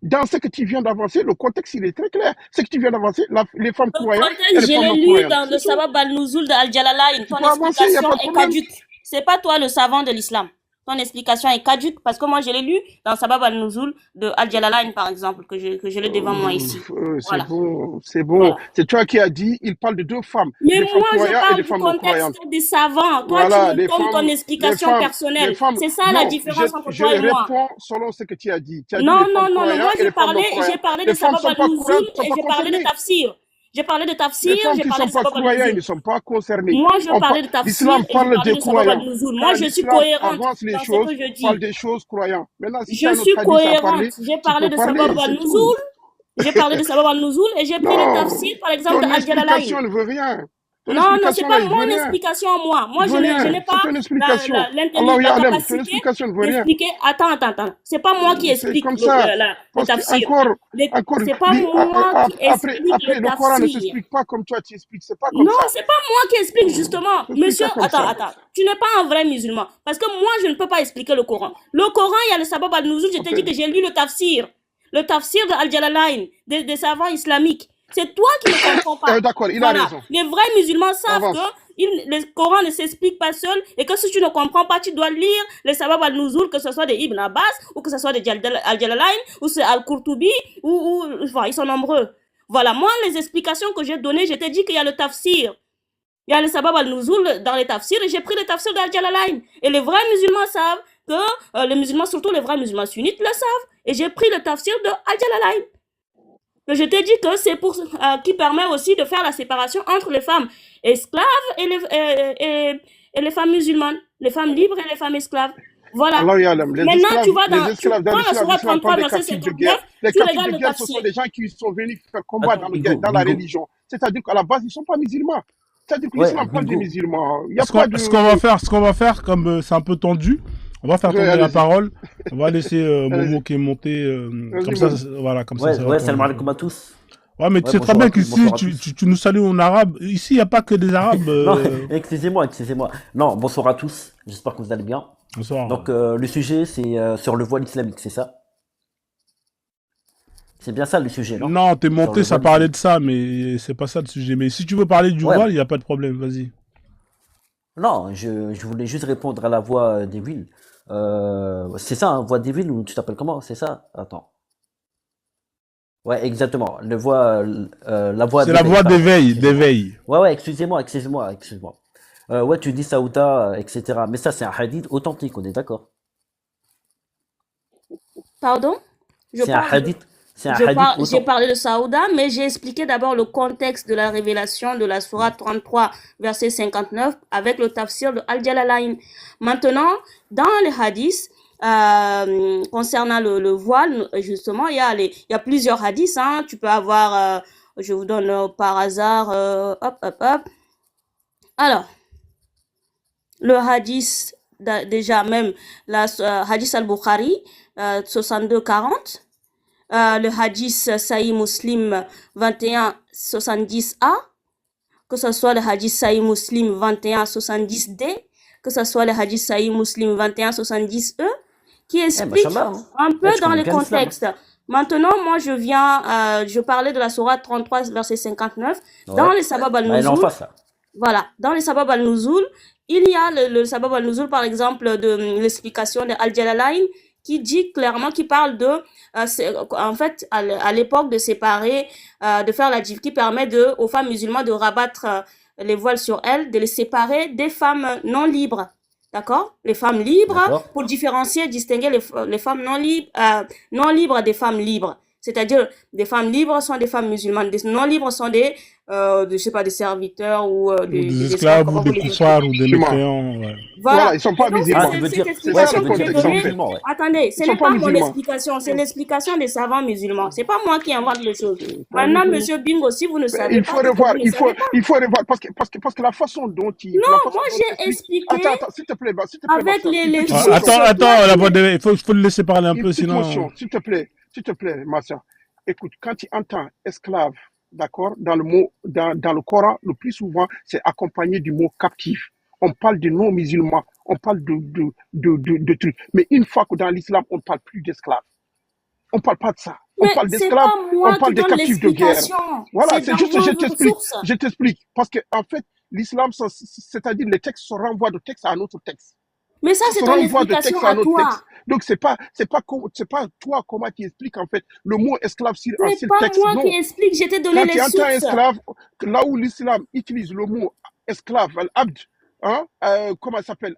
dans ce que tu viens d'avancer, le contexte, il est très clair. Ce que tu viens d'avancer, les femmes Le croyantes et contexte, les je femmes l'ai non lu croyantes. dans le C'est tout. Sabab al-Nuzul de Al-Jalalain. Tu Ton peux avancer, il n'y a explication pas de est problème. caduque. C'est pas toi le savant de l'islam. Ton explication est caduque parce que moi je l'ai lu dans Sabab al-Nuzul de Al-Jalalain par exemple, que je l'ai devant moi ici. C'est Voilà. bon, c'est bon. Voilà. C'est toi qui as dit, il parle de deux femmes, Mais des femmes moi, je croyantes et parle des du femmes non croyantes. contexte des savants. Toi, Voilà, tu me donnes ton les explication femmes, les personnelle. femmes. C'est ça la Non, différence entre je toi et moi. réponds selon ce que tu as dit. Tu as dit Non, les non, femmes non, non. Moi, croyantes et les femmes non j'ai croyantes. parlé de Les femmes ne Sabab sont pas al-Nuzul croyantes, ne et sont pas j'ai parlé de concernées. tafsir. J'ai parlé de Les tafsir, femmes j'ai qui ne parlé sont de pas Sabab croyantes, ils al-Nuzul. ne sont pas concernés. Moi, je parlais de tafsir L'islam et je parle parlais des de Sabab croyants. al-Nuzul. Quand Moi, je suis l'islam cohérente avance les dans ce choses, que je parle dis. des choses croyants. Maintenant, si tu Je as un suis autre hadith à cohérente. parler, J'ai tu parlé peux de Sabab parler, c'est al-Nuzul. tout. J'ai parlé de Sabab al-Nuzul et j'ai pris le Non, tafsir, par exemple, de ton Al-Jalalain. explication ne veut rien. Ton Non, non, c'est explication pas là, il veut mon rien. explication à moi. Moi, Il je veut n'ai rien. C'est pas ton explication. Allah la ya'lam, ton capacité explication ne veut rien. d'expliquer. Attends. C'est pas moi qui C'est explique comme ça. le Parce que tafsir. encore, C'est pas moi qui explique après, le le Coran ne tafsir. s'explique pas comme toi tu expliques. C'est pas comme Non, ça. c'est pas moi qui explique justement. Ça s'explique Monsieur, pas comme ça. attends. Tu n'es pas un vrai musulman. Parce que moi, je ne peux pas expliquer le Coran. Le Coran, il y a le Sabab al-Nuzul. Je t'ai dit que j'ai lu le tafsir. Le tafsir de Al-Jalalain, des savants islamiques. C'est toi qui ne comprends pas. D'accord, il a raison. Les vrais musulmans savent Avance. que le Coran ne s'explique pas seul et que si tu ne comprends pas, tu dois lire les Sabab al-Nuzul, que ce soit de Ibn Abbas ou que ce soit de Al-Jalalain ou c'est Al-Qurtubi ou enfin, ils sont nombreux. Voilà, moi, les explications que j'ai données, je t'ai dit qu'il y a le tafsir. Il y a le Sabab al-Nuzul dans les tafsirs et j'ai pris le tafsir d'Al-Jalalain. Et les vrais musulmans savent que, les musulmans, surtout les vrais musulmans sunnites, le savent. Et j'ai pris le tafsir de Al-Jalalain. Je t'ai dit que c'est pour qui permet aussi de faire la séparation entre les femmes esclaves et les femmes musulmanes, les femmes libres et les femmes esclaves. Voilà. Allah ya'lam. Maintenant, tu vas dans esclaves dans la l'islam, Sourate l'islam 33, parle des verset captifs de 59, guerre. Les tu captifs regardes de le guerre, ce tafsir. sont des gens qui sont venus faire combat Attends, dans la Hugo. religion. C'est-à-dire qu'à la base, ils ne sont pas musulmans. C'est-à dire que Ouais, l'islam parle des Hugo. musulmans. Il y a Ce pas de... qu'on va faire, comme c'est un peu tendu, on va faire Ouais, tomber la allez-y. parole. On va laisser Momo Allez-y. qui est monté. Vas-y, Comme ça, Momo. voilà, comme ça. Ouais, ça va ouais, tomber. salam alaikum à tous. Ouais, mais tu Ouais, sais très bonsoir bien à tous, qu'ici, bonsoir à tous. tu nous salues en arabe. Ici, il n'y a pas que des arabes. Non, excusez-moi. Non, bonsoir à tous. J'espère que vous allez bien. Bonsoir. Donc, le sujet, c'est sur le voile islamique, c'est ça? C'est bien ça le sujet, non? Non, t'es Sur monté, le ça voile parlait islamique. de ça, mais c'est pas ça le sujet. Mais si tu veux parler du Ouais. voile, il n'y a pas de problème, vas-y. Non, je voulais juste répondre à la voix d'Evil. C'est ça, hein, voix d'Evil ou tu t'appelles comment? C'est ça? Attends. Ouais, exactement. La voix C'est la d'éveil, voix pardon. d'éveil, Excusez-moi. d'éveil. Ouais, excusez-moi. Ouais, tu dis Saouda, etc. Mais ça, c'est un hadith authentique, on est d'accord? Pardon? C'est un hadith J'ai authentique. parlé de Saouda, mais j'ai expliqué d'abord le contexte de la révélation de la Sourate 33, verset 59, avec le tafsir de Al-Jalalain. Maintenant, dans les hadiths, concernant le voile, justement, il y a plusieurs hadiths, hein. Tu peux avoir, je vous donne par hasard, hop. Alors, le hadith, déjà même, hadith al-Bukhari, 62-40. Le hadith Sahih Muslim 21-70A, que ce soit le hadith Sahih Muslim 21-70D, que ce soit le hadith Sahih Muslim 21-70E, qui explique machallah, hein. un peu Ouais, tu dans connais les bien l'islam, hein. contextes. Maintenant, moi, je parlais de la Sourate 33, verset 59, dans Ouais. les Sabab Bah, elle est en al-Nuzul. face, là. Voilà, dans les Sabab al-Nuzul, il y a le Sabab al-Nuzul, par exemple, de l'explication de Al-Jalalain, qui dit clairement, qui parle de, en fait, à l'époque de séparer, de faire la qui permet aux femmes musulmanes de rabattre les voiles sur elles, de les séparer des femmes non libres. D'accord? Les femmes libres, pour différencier, distinguer les femmes non libres des femmes libres. C'est-à-dire, des femmes libres sont des femmes musulmanes, des non libres sont je sais pas, des serviteurs ou des esclaves ou des koufars ou des mécréants. Ouais. Voilà, ils sont pas musulmans. Cette explication que j'ai donnée, attendez, ce n'est pas mon explication, c'est l'explication des savants musulmans. C'est pas moi qui invente les choses. Maintenant, monsieur Bingo, si vous ne savez pas, il faut revoir, parce que la façon dont il... Non, moi j'ai expliqué. Attends, s'il te plaît, avec les Attends, la voix de... il faut le laisser parler un peu, sinon... S'il te plaît, ma soeur. Écoute, quand tu entends esclave, d'accord, dans le Coran, le plus souvent, c'est accompagné du mot captif. On parle de non-musulmans, on parle de trucs. Mais une fois que dans l'islam, on ne parle plus d'esclaves. On ne parle pas de ça. On parle d'esclaves, on parle des captifs de guerre. Voilà, c'est juste, je t'explique. Parce que, en fait, l'islam, c'est-à-dire les textes se renvoient de texte à un autre texte. Mais ça, c'est ton explication à toi. Donc, c'est pas toi comment tu expliques, en fait, le mot esclave sur un seul texte. C'est pas moi qui explique, j'ai te donné les sources. Quand tu entends esclave, là où l'islam utilise le mot esclave, al-abd, comment ça s'appelle,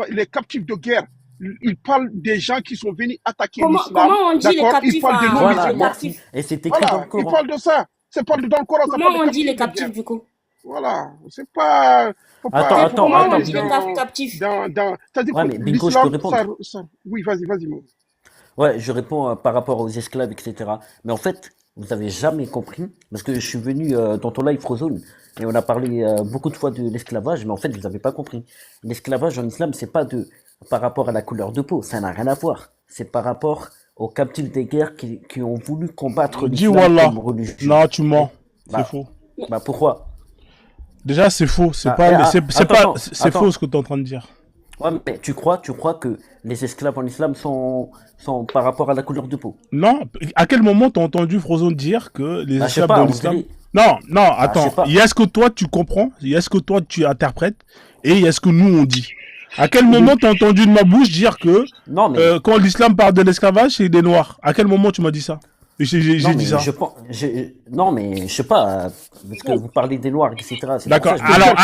les captifs de guerre, il parle des gens qui sont venus attaquer l'islam. Comment on dit les captifs? Il parle des non-musulmans. Et c'est écrit dans le Coran. Il parle de ça. C'est pas dans le Coran. Comment on dit les captifs, du coup? Voilà, c'est pas... Attends. Comment on dit les captifs? C'est-à-dire mais Bingo, je peux répondre. Oui, vas-y. Ouais, je réponds par rapport aux esclaves, etc. Mais en fait, vous avez jamais compris, parce que je suis venu dans ton live Frozone, et on a parlé beaucoup de fois de l'esclavage, mais en fait, vous n'avez pas compris. L'esclavage en islam, c'est pas par rapport à la couleur de peau, ça n'a rien à voir. C'est par rapport aux captifs des guerres qui ont voulu combattre l'islam comme religion. Non, tu mens. C'est faux. Pourquoi? Déjà, c'est faux. C'est faux ce que tu es en train de dire. Ouais, mais tu crois que les esclaves en islam sont par rapport à la couleur de peau? Non. À quel moment t'as entendu Frozone dire que les esclaves dans l'islam... Non, attends. Il y a ce que toi tu comprends, il y a ce que toi tu interprètes, et il y a ce que nous on dit. À quel moment t'as entendu de ma bouche dire que quand l'islam parle de l'esclavage, c'est des noirs? À quel moment tu m'as dit ça? J'ai dit ça. Non, mais je sais pas, parce que vous parlez des noirs, etc. D'accord. Alors,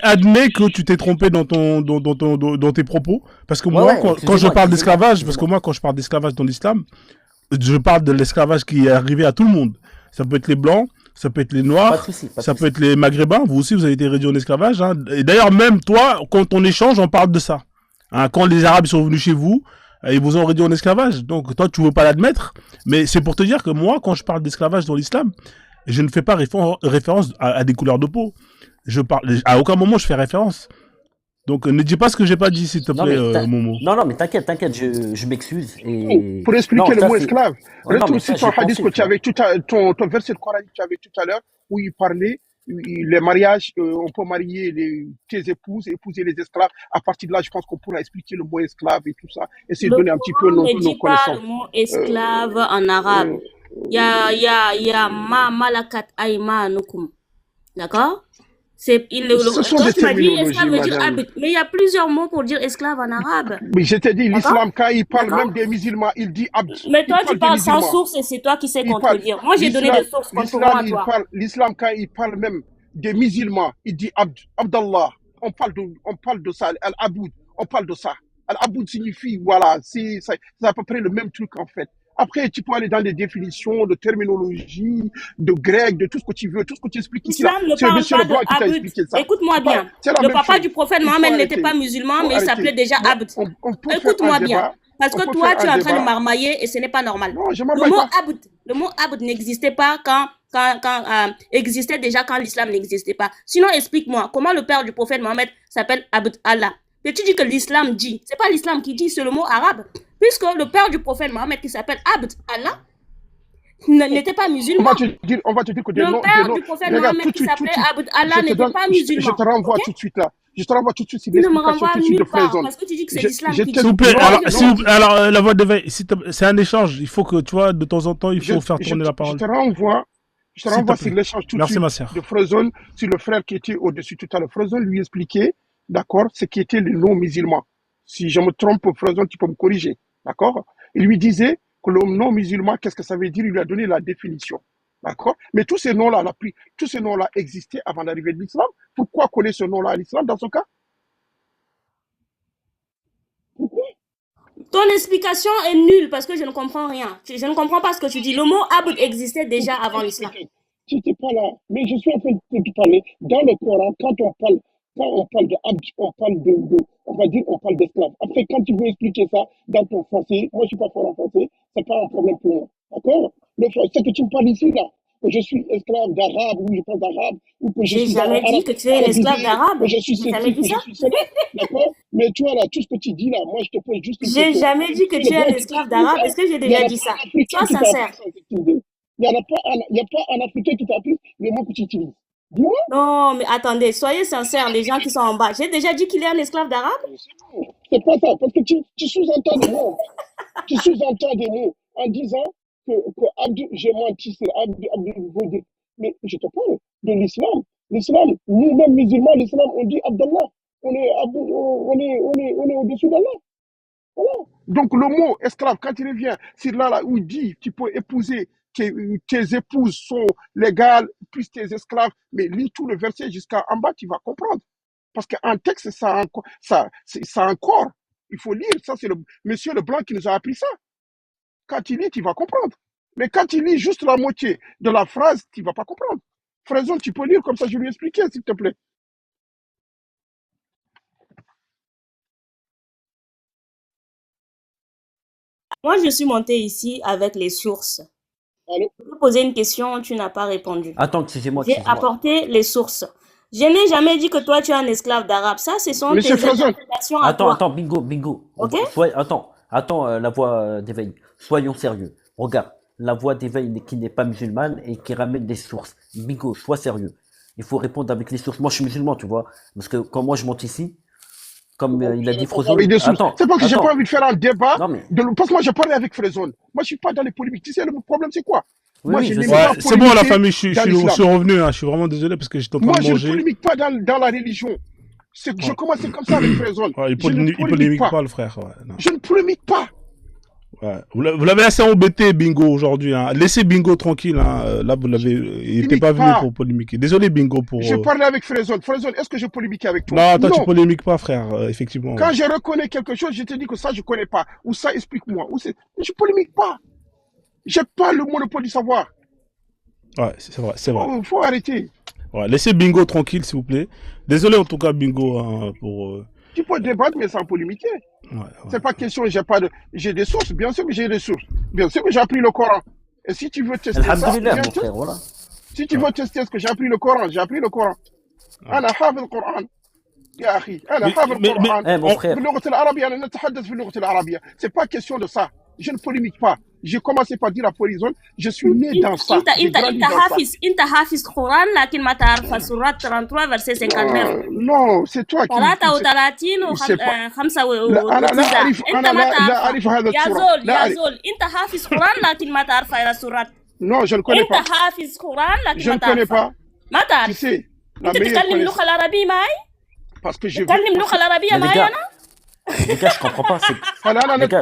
admets que tu t'es trompé dans tes propos. Parce que moi, quand je parle d'esclavage, quand je parle d'esclavage dans l'islam, je parle de l'esclavage qui est arrivé à tout le monde. Ça peut être les blancs, ça peut être les noirs, ça peut être les maghrébins. Vous aussi, vous avez été réduits en esclavage. Hein. Et d'ailleurs, même toi, quand on échange, on parle de ça. Hein, quand les Arabes sont venus chez vous, ils vous ont réduit en esclavage. Donc, toi, tu veux pas l'admettre. Mais c'est pour te dire que moi, quand je parle d'esclavage dans l'islam, je ne fais pas référence à des couleurs de peau. À aucun moment, je fais référence. Donc, ne dis pas ce que j'ai pas dit, s'il te plaît, Momo. Non, mais t'inquiète, je m'excuse. Et... Pour expliquer le mot esclave, retourne sur ton hadith que tu avais ton verset coranique que tu avais tout à l'heure, où il parlait les mariages, on peut marier tes épouses, épouser les esclaves. À partir de là, je pense qu'on pourra expliquer le mot esclave et tout ça. Essayer de donner un petit peu nos connaissances. Pas le mot esclave en arabe. Il y a ma malakat aymanukum. D'accord? Tu m'as dit esclave veut dire abd. Mais il y a plusieurs mots pour dire esclave en arabe. Mais je t'ai dit, l'islam, quand il parle même des musulmans, il dit abd. Mais toi, tu parles sans source et c'est toi qui sais contredire. Moi, j'ai donné des sources contre moi, toi. L'islam, quand il parle même des musulmans, il dit abd, abdallah. On parle de ça, al-aboud. On parle de ça. Al-aboud signifie, voilà, c'est à peu près le même truc, en fait. Après, tu peux aller dans des définitions de terminologie, de grec, de tout ce que tu veux, tout ce que tu expliques ici. L'islam ne parle pas de abd. Écoute-moi bien. Le papa du prophète Mohammed n'était pas musulman, mais il s'appelait déjà abd. Écoute-moi bien. Parce que toi, tu es en train de marmailler et ce n'est pas normal. Non, le mot abd n'existait pas existait déjà quand l'islam n'existait pas. Sinon, explique-moi, comment le père du prophète Mohammed s'appelle Abd Allah? Mais tu dis que l'islam dit. C'est pas l'islam qui dit, c'est le mot arabe. Puisque le père du prophète Mohammed qui s'appelle Abd Allah n'était pas musulman. On va te dire que le père du prophète Mohammed qui s'appelait Abd Allah n'était pas musulman. Je te renvoie tout de suite là. Je te renvoie tout de suite sur l'explication tout de suite de Frozone. Parce que tu dis que c'est l'islam qui dit. S'il vous plaît, alors la voix de veille, c'est un échange. Il faut que, tu vois, de temps en temps, il faut faire tourner la parole. Je te renvoie sur l'échange tout de suite de Frozone, sur le frère qui était au-dessus tout à l'heure. Frozone lui expliquait, d'accord, ce qui était les non-musulmans. Si je me trompe, Frozone, tu peux me corriger. D'accord? Il lui disait que le nom musulman, qu'est-ce que ça veut dire? Il lui a donné la définition. D'accord? Mais tous ces noms-là, tous ces noms-là existaient avant l'arrivée de l'islam. Pourquoi coller ce nom-là à l'islam dans ce cas? Pourquoi? Ton explication est nulle parce que je ne comprends rien. Je ne comprends pas ce que tu dis. Le mot abd existait déjà avant l'islam. Tu n'étais pas là, mais je suis en train de te parler. Dans le Coran, quand on parle de abd, on va dire, on parle d'esclave. Après, quand tu veux expliquer ça dans ton français, moi je suis pas fort en français, c'est pas un problème pour moi. D'accord? Ce que tu me parles ici, là, que je suis esclave d'arabe, ou je parle d'arabe, ou que je J'ai suis jamais dit que tu es un esclave d'arabe. que je suis J'ai jamais dit que je ça. suis cela. D'accord? Mais tu vois là, tout ce que tu dis là, moi je te pose juste une J'ai question. jamais dit que tu es un esclave d'arabe. Est-ce que j'ai déjà dit ça? Sois sincère. Il n'y a pas un Africain qui t'applique les mots que tu utilises. Dis-moi. Non, mais attendez, soyez sincères, les gens qui sont en bas. J'ai déjà dit qu'il est un esclave d'arabe? C'est pas ça, parce que tu sous-entends des mots. Tu sous-entends des mots en disant que Abdou, j'ai menti sur Abdou. Mais je te parle de l'islam. L'islam, nous-mêmes musulmans, l'islam, on dit Abdallah. On est au-dessus d'Allah. Voilà. Donc le mot esclave, quand il revient, c'est là où il dit tu peux épouser, tes épouses sont légales, plus tes esclaves, mais lis tout le verset jusqu'en bas, tu vas comprendre. Parce qu'un texte, ça a un corps. Il faut lire. Ça, c'est le monsieur Leblanc qui nous a appris ça. Quand il lit, tu vas comprendre. Mais quand il lit juste la moitié de la phrase, tu ne vas pas comprendre. Frezone, tu peux lire comme ça, je lui expliquer, s'il te plaît. Moi, je suis montée ici avec les sources. Allô? Je peux poser une question, tu n'as pas répondu. Attends, excusez-moi. J'ai apporté les sources. Je n'ai jamais dit que toi, tu es un esclave d'arabe. Ça, ce sont Monsieur tes Frezone. interprétations à toi. Attends, bingo. Ok? Attends, la voix d'éveil. Soyons sérieux. Regarde, la voix d'éveil qui n'est pas musulmane et qui ramène des sources. Bingo, sois sérieux. Il faut répondre avec les sources. Moi, je suis musulman, tu vois. Parce que quand moi, je monte ici, comme il a dit Frozone. C'est pas que j'ai pas envie de faire un débat. Non, mais... Parce que moi, j'ai parlé avec Frezone. Moi, je suis pas dans les polémiques. Tu sais, le problème, c'est quoi? Oui, moi, oui, je c'est bon, la famille, je suis revenu. Hein, je suis vraiment désolé parce que j'étais en train de manger. Moi, je ne polémique pas dans la religion. Je commence comme ça avec Frezone. Il polémique pas, le frère. Ouais, je ne polémique pas. Ouais. Vous l'avez assez embêté, Bingo, aujourd'hui. Hein. Laissez Bingo tranquille. Hein. Là, il n'était pas venu pour polémiquer. Désolé, Bingo. Je parlais avec Frezone. Frezone, est-ce que je polémique avec toi? Non, toi, tu polémiques pas, frère, effectivement. Quand je reconnais quelque chose, je te dis que ça, je ne connais pas. Ou ça, explique-moi. Je polémique pas. J'ai pas le monopole du savoir. Ouais, c'est vrai. Faut arrêter. Ouais, laissez Bingo tranquille, s'il vous plaît. Désolé, en tout cas, Bingo, hein, pour... Tu peux débattre, mais sans polémiquer. Ouais. C'est pas question, j'ai des sources. Bien sûr que j'ai des sources. Bien sûr que j'ai appris le Coran. Et si tu veux tester ça, mon frère, voilà. Si tu veux tester ce que j'ai appris le Coran, j'ai appris le Coran. أنا حافظ القرآن يا أخي أنا حافظ القرآن. C'est pas question de ça. Je ne polémique pas. J'ai commencé par dire à Frezone, je suis né dans ça. انت حافظ قرآن لكن ما تعرف سورة 33 verset 59. Non, c'est toi qui 33 و 95 انت ما تعرف هذا السورة. يا زول انت حافظ قرآن لكن ما تعرف هذا السورة. Non, je ne connais pas. انت حافظ قرآن لكن je ne connais pas. ما تعرف. Tu sais, انت تتكلم اللغة العربية معي؟ Parce que je تتكلم اللغة العربية معي أنا؟ Les gars, je comprends pas.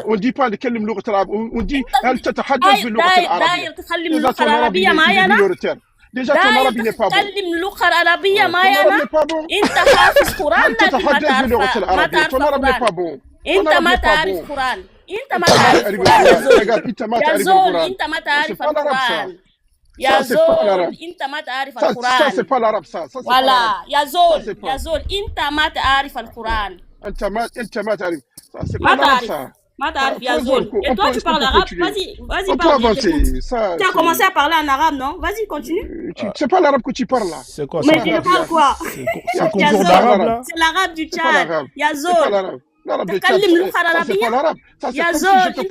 On dit pas de quelle langue on dit elle تتحدث باللغة العربية. داير تتكلم اللغة العربية معي أنا؟ Déjà ton arabe n'est pas bon. تتكلم اللغة العربية معي أنا؟ أنت حافظ قرآن لكن ما تعرف ton arabe n'est pas bon. أنت ما تعرف قرآن. أنت ما تعرف قرآن. يا زول أنت ما تعرف القرآن. يا زول أنت ما تعرف القرآن. Ça c'est pas l'arabe ça. Voilà يا زول أنت ما تعرف القرآن. أنت ما تعرف. Ça c'est pas l'arabe ça. ما تعرف يا زول. Et toi tu parles arabe. Vas-y parle. Tu as commencé à parler en arabe non? Vas-y continue. C'est pas l'arabe que tu parles là. C'est quoi ça? Mais tu parles quoi? C'est concours d'arabe là. C'est l'arabe du Tchad. يا زول. تكلم اللغة العربية يا زول c'est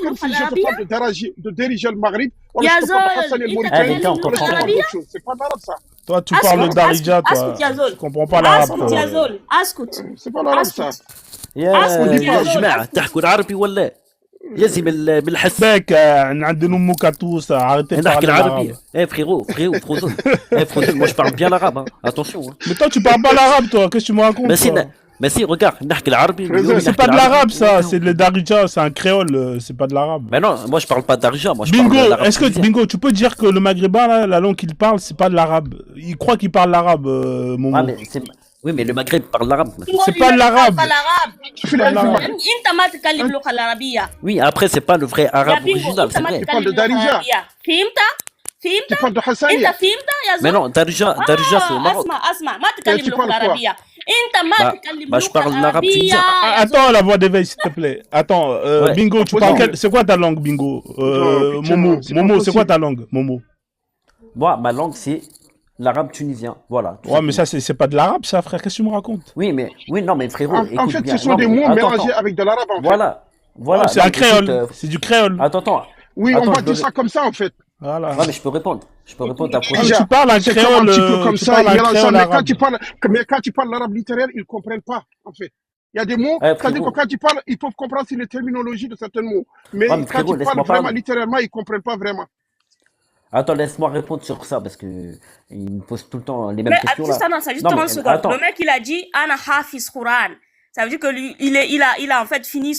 comme si je te parle de diriger le Maghreb يا زول c'est pas l'arabe ça. Toi tu parles le darija toi tu comprends pas l'arabe يا زول اسكت c'est pas l'arabe ça. يا جماعة تحكوا العربي ولا يزي من الحس باك عندنا أمك tous arrêtez نحكي العربية. Frozone moi je parle bien l'arabe, attention. Mais toi tu parles pas l'arabe toi, qu'est-ce que tu me racontes? Mais si, regarde, نحكي العربي Frérot, واليوم C'est نحكي pas de العربي l'arabe, ça. واليوم. C'est de Darija, c'est un créole. C'est pas de l'arabe. Mais non, moi je parle pas d'Arija, moi je parle Bingo, d'arabe est-ce que tunisien. Bingo, tu peux dire que le maghrébin, là, la langue qu'il parle, c'est pas de l'arabe. Il croit qu'il parle l'arabe, Momo. Ah, mais c'est... Oui, mais le Maghreb parle l'arabe. C'est pas de l'arabe. في pas l'arabe. العرب انت ما تتكلم اللغه العربيه Oui, après c'est pas le vrai يا arabe بينجو original, انت c'est ما vrai. تتكلم تقول اللغه دارجة. العربيه فهمت tu فهمت parles de انت Hassania فهمت يا Mais زول non, Darija c'est au Maroc. اسمع ما تتكلم tu اللغه parles quoi العربيه انت ما Bah, تتكلم bah je اللغه parle l'arabe العربيه tunisien. يا زول Attends la voix d'éveil, s'il te plaît. Attends, Ouais. Bingo, tu Opposant. parles quelle... C'est quoi ta langue, Bingo Non, putain, Momo, c'est pas Momo, c'est quoi possible. ta langue, Momo? Moi, ma langue c'est l'arabe tunisien. Voilà. tout Ouais, mais simplement. ça, c'est pas de l'arabe, ça, frère. Qu'est-ce que tu me racontes? Oui, mais oui, non, mais frérot, En écoute fait, bien. ce sont Non, des mais mots attends, mélangés attends. avec de l'arabe, en fait. Voilà, voilà. Ouais, c'est Non, un mais écoute, créole. C'est du créole. attends. Oui, Attends, on va je dire dois- ça comme ça, en fait. Voilà. Ouais, mais je peux répondre. Je peux répondre à Ah, mais Déjà, tu parles un c'est comme un créole, petit peu comme tu ça, parles ils un mélangent ça, créole mais arabe. quand tu parles l'arabe littéraire, ils comprennent pas, en fait. Il y a des mots, Eh, c'est-à-dire que frérot. quand tu parles, ils peuvent comprendre sur les terminologies de certains mots. Mais Ouais, mais quand frérot, tu laisse-moi parles vraiment parler. littéralement, ils comprennent pas vraiment. Attends, laisse-moi répondre sur ça parce que il me pose tout le temps les mêmes Mais questions juste là. un instant, juste Non, 30 mais secondes. attends. Le mec, il a dit Ana Hafiz Quran. Ça veut dire que lui, il a en fait fini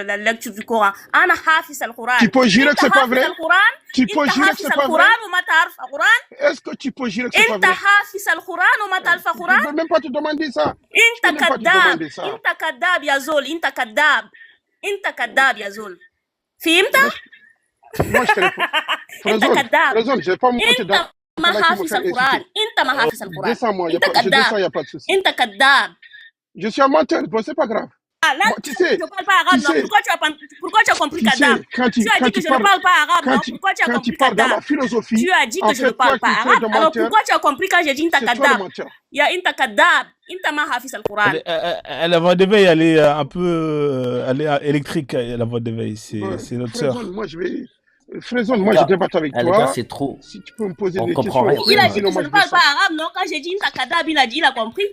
la lecture du Coran. Ana Hafiz al-Quran. Tu peux jurer que c'est pas vrai? Tu peux jurer que c'est pas vrai? Quran. Est-ce que tu peux jurer que c'est pas انت vrai? حافظ القران وما تعرف Je القران ne peux même pas te demander ça. انت Je peux même pas te كذاب demander ça. انت كذاب يا زول انت كذاب انت كذاب يا زول فهمت Moi, je te réponds. انت كذاب Raison, je vais pas me monter انت dans. ما là qui me حافظ fait القران insulter. انت ما حافظ القران Descends-moi, انت je descends, il n'y كذاب a pas de souci. انت كذاب Je suis un menteur, bon, c'est pas grave. Ah, là, Moi, tu sais, je parle pas arabe, tu non. sais, Pourquoi tu as compris tu sais, Kadab quand Tu as dit que je ne parle pas arabe, non. Pourquoi tu as quand compris tu parles dans Kadab la philosophie, Tu as dit en que je ne fait, parle toi pas qui fais arabe. de Alors menteur, pourquoi tu as compris quand j'ai dit Inta c'est toi le Kadab menteur. Il y a Inta Kadab, Inta ma Hafiz al-Quran. La voix d'éveil, elle est un peu elle est électrique, la voix d'éveil. Ouais, C'est notre sœur. Fraison, moi, je vais. Fraison, moi, je débatte avec Les gars, toi. c'est trop. Si tu peux me poser On des comprend questions. rien. Il a dit sinon, que je moi, ne je parle descends. pas arabe, non. Quand j'ai dit Inta Kadab, il a compris.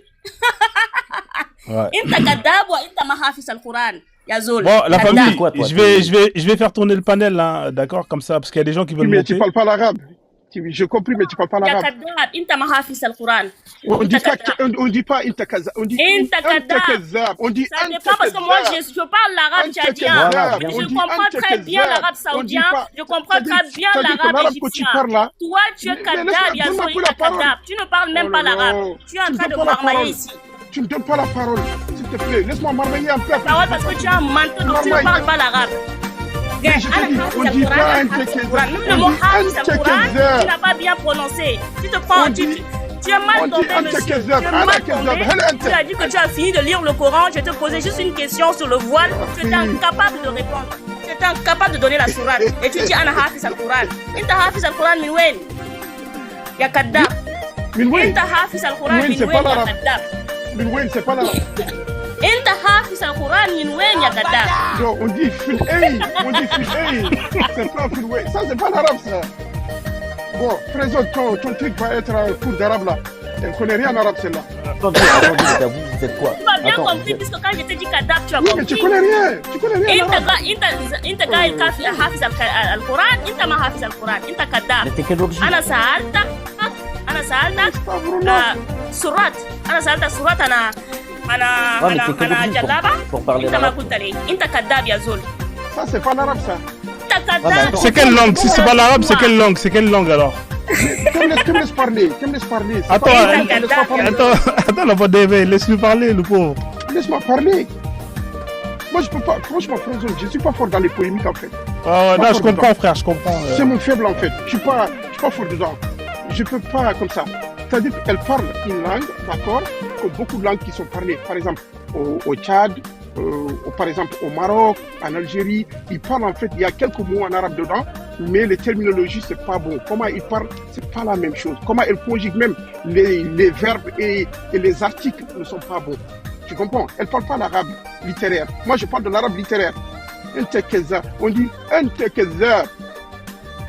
Ouais. Inta Kadab ou Inta ma Hafiz al-Quran. Yazol. Bon, la Kadab. famille, Quoi, toi, je vais faire tourner le panel, hein, d'accord, comme ça, parce qu'il y a des gens qui Oui, veulent mais monter. tu parles pas l'arabe. J'ai compris, mais tu parles pas Ya l'arabe. Kadab, Inta ma Hafiz al-Quran. On dit pas, Kadab. on dit pas intakazab. On dit Intakadab. intakazab. On dit Ça dépend parce que moi je parle l'arabe tchadien. Voilà, bien Et je sûr. comprends très bien l'arabe saoudien. Je comprends très bien l'arabe que tu égyptien. parles là. Toi, tu es Mais Kadab, laisse-moi- Yazo, donne-moi Inta la parole. Kadab. Tu ne parles même Oh pas là là. l'arabe. Tu es en Tu me train de donnes pas la marmailler parole. ici. Tu me donnes pas la parole, s'il te plaît. Laisse-moi marmailler un peu. Parole parce que tu es un menteur, donc tu ne parles pas l'arabe. Mais je te dis, on dit pas intakazab. Même le mot Hafiz On dit al-Quran, tu intakazab. n'as pas bien prononcé. Tu te prends, On dit- tu es mal on dit tombé, monsieur. Tu es intakazab. mal Anakazab. tombé. Hal anta. Tu as dit que tu as fini de lire le Coran. Je te posais juste une question sur le voile. Tu étais incapable de répondre. Tu étais incapable de donner la sourate. Et tu dis Ana Hafiz al-Quran. Inta Hafiz al-Quran min wen? Ya Kadab. Min Wayne. Inta Hafiz al-Quran Min min c'est wen pas ya l'arabe. Kadab. Min Wayne, c'est pas l'arabe. Inta Hafiz al-Quran min wen ya Kadab. Non, on dit fil hey. On dit fil hey. C'est pas fil way. Ça, c'est pas l'arabe, ça. Bon, présente, ton truc va être un cours d'arabe là. Elle connaît rien en arabe, celle-là. Attendez, les gars, vous êtes quoi? Tu m'as bien Attends, compris vous êtes- puisque quand je t'ai dit Kadab, tu as Oui, mais tu compris. connais rien. Tu connais rien en arabe. انت قايل كافي حافظ القران انت ما حافظ القران انت Mais كذاب t'es quelle origine? انا سالتك Astaghfirullah. سورات انا سالتك سورات انا Ouais, mais t'es quelle origine جلابه pour parler انت ما l'arabe? قلت لي انت كذاب يا زول Ça, c'est pas l'arabe, ça. انت mais كذاب attends. C'est quelle langue? Si c'est pas l'arabe, c'est quelle langue? C'est quelle langue alors? Tu me laisses parler. Tu me laisses parler. C'est Attends, pas- elle- laisse-moi parler. Attends, la voix d'éveil, laisse-lui parler, le pauvre. Laisse-moi parler. Moi, je peux pas. Franchement, Frézone, je suis pas fort dans les polémiques, en fait. Ah, non, je comprends, frère, je comprends. C'est mon faible, en fait. Je suis pas fort dedans. Je peux pas comme ça. C'est-à-dire qu'elle parle une langue, d'accord, comme beaucoup de langues qui sont parlées. Par exemple, au Tchad, par exemple au Maroc, en Algérie, ils parlent en fait, il y a quelques mots en arabe dedans, mais les terminologies, c'est pas bon. Comment ils parlent, c'est pas la même chose. Comment ils conjuguent même les verbes et les articles ne sont pas bons. Tu comprends? Elle parle pas l'arabe littéraire. Moi, je parle de l'arabe littéraire. On dit intakazab.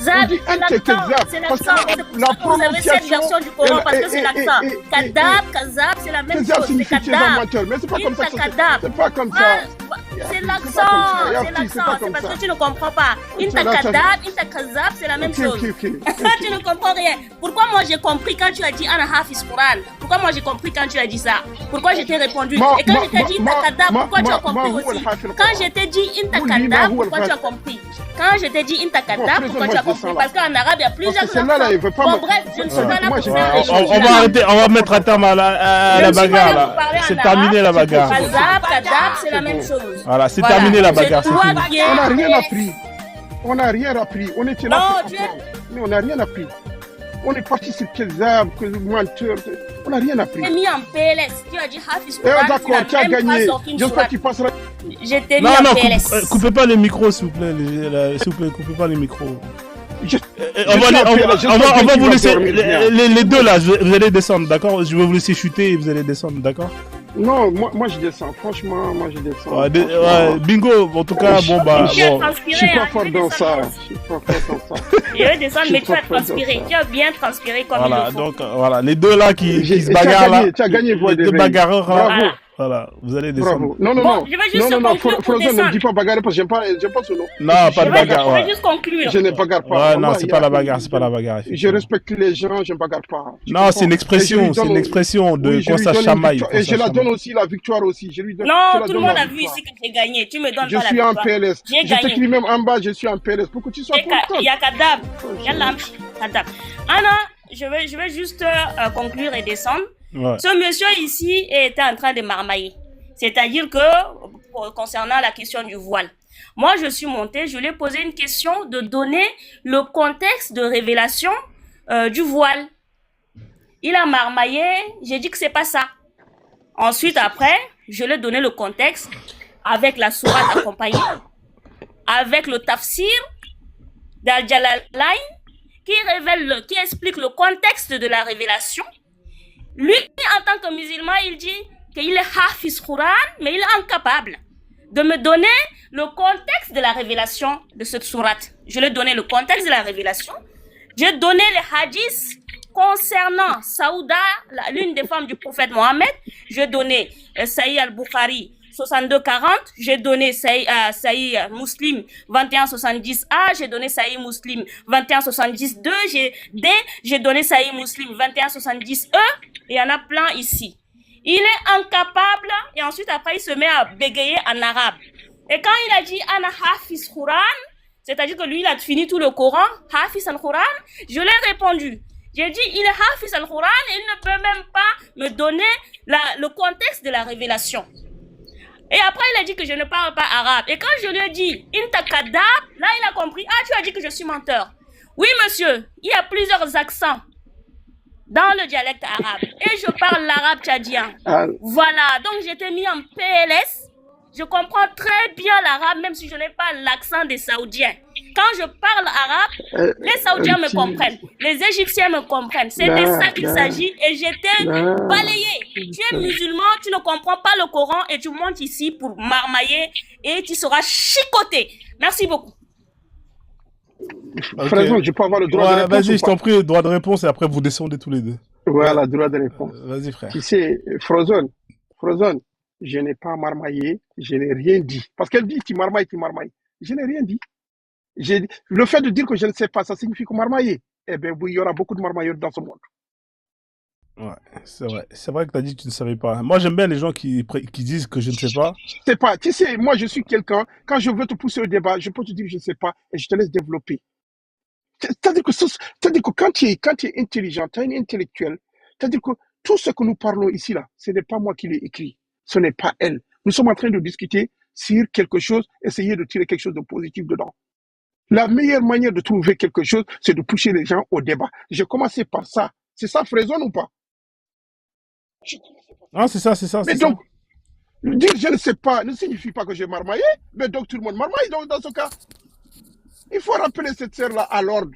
Zab, dit c'est l'accent, Kazab, c'est parce que l'accent. C'est pour la ça que vous avez cette prononciation, version du Coran, parce que et- c'est et- l'accent. et- et- Kadab, Kazab, c'est la même Kazab chose. C'est signifie tu es un Kadab. menteur, mais c'est pas comme ça. Intakadab. C'est pas comme ça. Ouais, c'est l'accent. ya c'est petit, c'est l'accent. pas C'est comme parce ça. que tu ne comprends pas. C'est là, Inta kazab, c'est la même ok, chose. ok, Tu ne comprends rien. Pourquoi moi j'ai compris quand tu as dit Ana Hafiz Quran? Pourquoi moi j'ai compris quand tu as dit ça? Pourquoi je t'ai répondu? Et quand je t'ai dit Inta kadab, pourquoi tu as compris aussi? Quand je t'ai dit Inta kadab, pourquoi tu as compris? Quand je t'ai dit Inta kadab, pourquoi tu as compris? Parce qu'en arabe, il y a plusieurs accents. Bon, bref, je ne suis pas là pour faire les choses. On va arrêter, on va mettre un terme à la bagarre là. C'est terminé la bagarre. Kadab, c'est la même chose. Voilà, c'est terminé la bagarre. On n'a rien appris. On n'a rien appris. On était là Non, pour apprendre. Mais on n'a rien appris. On est parti sur quels arbres, quels menteurs. On n'a rien appris. Tu t'es mis en PLS. Tu as dit Hafiz Eh, Quran. d'accord, tu as gagné. J'espère qu'il passera. J'étais mis Non, en non, PLS. coupez pas les micros, s'il vous plaît. S'il vous plaît, coupez pas les micros. Je- On va vous laisser. dormir bien. Les deux là, vous allez descendre, d'accord? Je vais vous laisser chuter et vous allez descendre, d'accord? Non, moi je descends. Franchement, moi je descends. Ouais, bingo, en tout cas, bon bah. Tu as Bon. Je transpiré. suis pas hein, fort je vais dans ça. descendre. Je suis pas fort dans ça. Je vais descendre, mais tu as Je suis pas transpiré. fort dans Tu as bien transpiré comme Voilà, il le faut. donc voilà, les deux là qui se Tu as bagarrent là. gagné, tu as gagné, voix Les deux d'éveil. bagarreurs là. Bravo. Voilà, vous allez descendre. Bravo. Non, non, Bon, non. je vais juste Non, non, conclure pour Frozen, ne me descendre. dis pas bagarre parce que j'aime pas ce nom. Non, pas de Je bagarre. vais Ouais, juste conclure. Je ne bagarre pas. ouais non, Wallah, c'est il y pas a- la bagarre, c'est pas la bagarre. Je effectivement. respecte les gens, je ne bagarre pas. Tu Non, comprends? c'est une Et je expression, lui c'est donne- une expression de oui, je quand lui ça donne une chamaille. victoire. quand Et ça je la donne chamaille. aussi la victoire aussi. Je lui donne, je Non, la tout le donne monde la a vu victoire. ici que j'ai gagné. Tu me donnes Je pas la suis en victoire. PLS. J'ai Je gagné. t'écris même en bas, je suis en PLS pour que tu sois content. Il y a Kadab. Yallah, Kadab. Anna, je vais juste conclure et descendre. Ouais. Ce monsieur ici était en train de marmailler. C'est-à-dire que, concernant la question du voile, moi je suis montée, je lui ai posé une question de donner le contexte de révélation du voile. Il a marmaillé, j'ai dit que c'est pas ça. Ensuite, après, je lui ai donné le contexte avec la sourate accompagnée, avec le tafsir d'Al-Jalalain qui explique le contexte de la révélation. Lui, en tant que musulman, il dit qu'il est Hafiz Quran, mais il est incapable de me donner le contexte de la révélation de cette sourate. Je lui ai donné le contexte de la révélation. J'ai donné les hadiths concernant Saouda, l'une des femmes du prophète Mohammed. J'ai donné Sahih al-Bukhari 62-40. J'ai donné Sahih Muslim 21-70A. J'ai donné Sahih Muslim 21-70-2. J'ai donné Sahih Muslim 21-70E. Il y en a plein ici. Il est incapable et ensuite après il se met à bégayer en arabe. Et quand il a dit Ana Hafiz Quran, c'est-à-dire que lui il a fini tout le Coran, Hafiz al-Quran, je lui ai répondu. J'ai dit il est Hafiz al-Quran et il ne peut même pas me donner le contexte de la révélation. Et après il a dit que je ne parle pas arabe. Et quand je lui ai dit Inta kadab, là il a compris, ah tu as dit que je suis menteur. Oui monsieur, il y a plusieurs accents dans le dialecte arabe. Et je parle l'arabe tchadien. Voilà, donc j'étais mis en PLS. Je comprends très bien l'arabe, même si je n'ai pas l'accent des Saoudiens. Quand je parle arabe, les Saoudiens me comprennent. Les Égyptiens me comprennent. C'est de ça qu'il s'agit. Et j'étais balayé. Tu es musulman, tu ne comprends pas le Coran et tu montes ici pour marmailler et tu seras chicoté. Merci beaucoup. Okay. Frère, je peux avoir le droit de réponse. Vas-y, je t'en prie, le droit de réponse et après vous descendez tous les deux. Voilà, droit de réponse. Vas-y, frère. Tu sais, Frozen, je n'ai pas marmaillé, je n'ai rien dit. Parce qu'elle dit, tu marmailles. Je n'ai rien dit. Le fait de dire que je ne sais pas, ça signifie que marmailler. Eh bien, oui, il y aura beaucoup de marmailleurs dans ce monde. Ouais, c'est vrai. C'est vrai que tu as dit que tu ne savais pas. Moi, j'aime bien les gens qui disent que je ne sais pas. Je sais pas. Tu sais, moi, je suis quelqu'un, quand je veux te pousser au débat, je peux te dire que je ne sais pas et je te laisse développer. C'est-à-dire que quand tu es intelligent, tu es un intellectuel, c'est-à-dire que tout ce que nous parlons ici, là, ce n'est pas moi qui l'ai écrit. Ce n'est pas elle. Nous sommes en train de discuter sur quelque chose, essayer de tirer quelque chose de positif dedans. La meilleure manière de trouver quelque chose, c'est de pousser les gens au débat. J'ai commencé par ça. C'est ça, Frozen ou pas? Ah, c'est ça. Mais donc, dire je ne sais pas ne signifie pas que j'ai marmaillé, mais donc tout le monde marmaille donc, dans ce cas. Il faut rappeler cette sœur-là à l'ordre.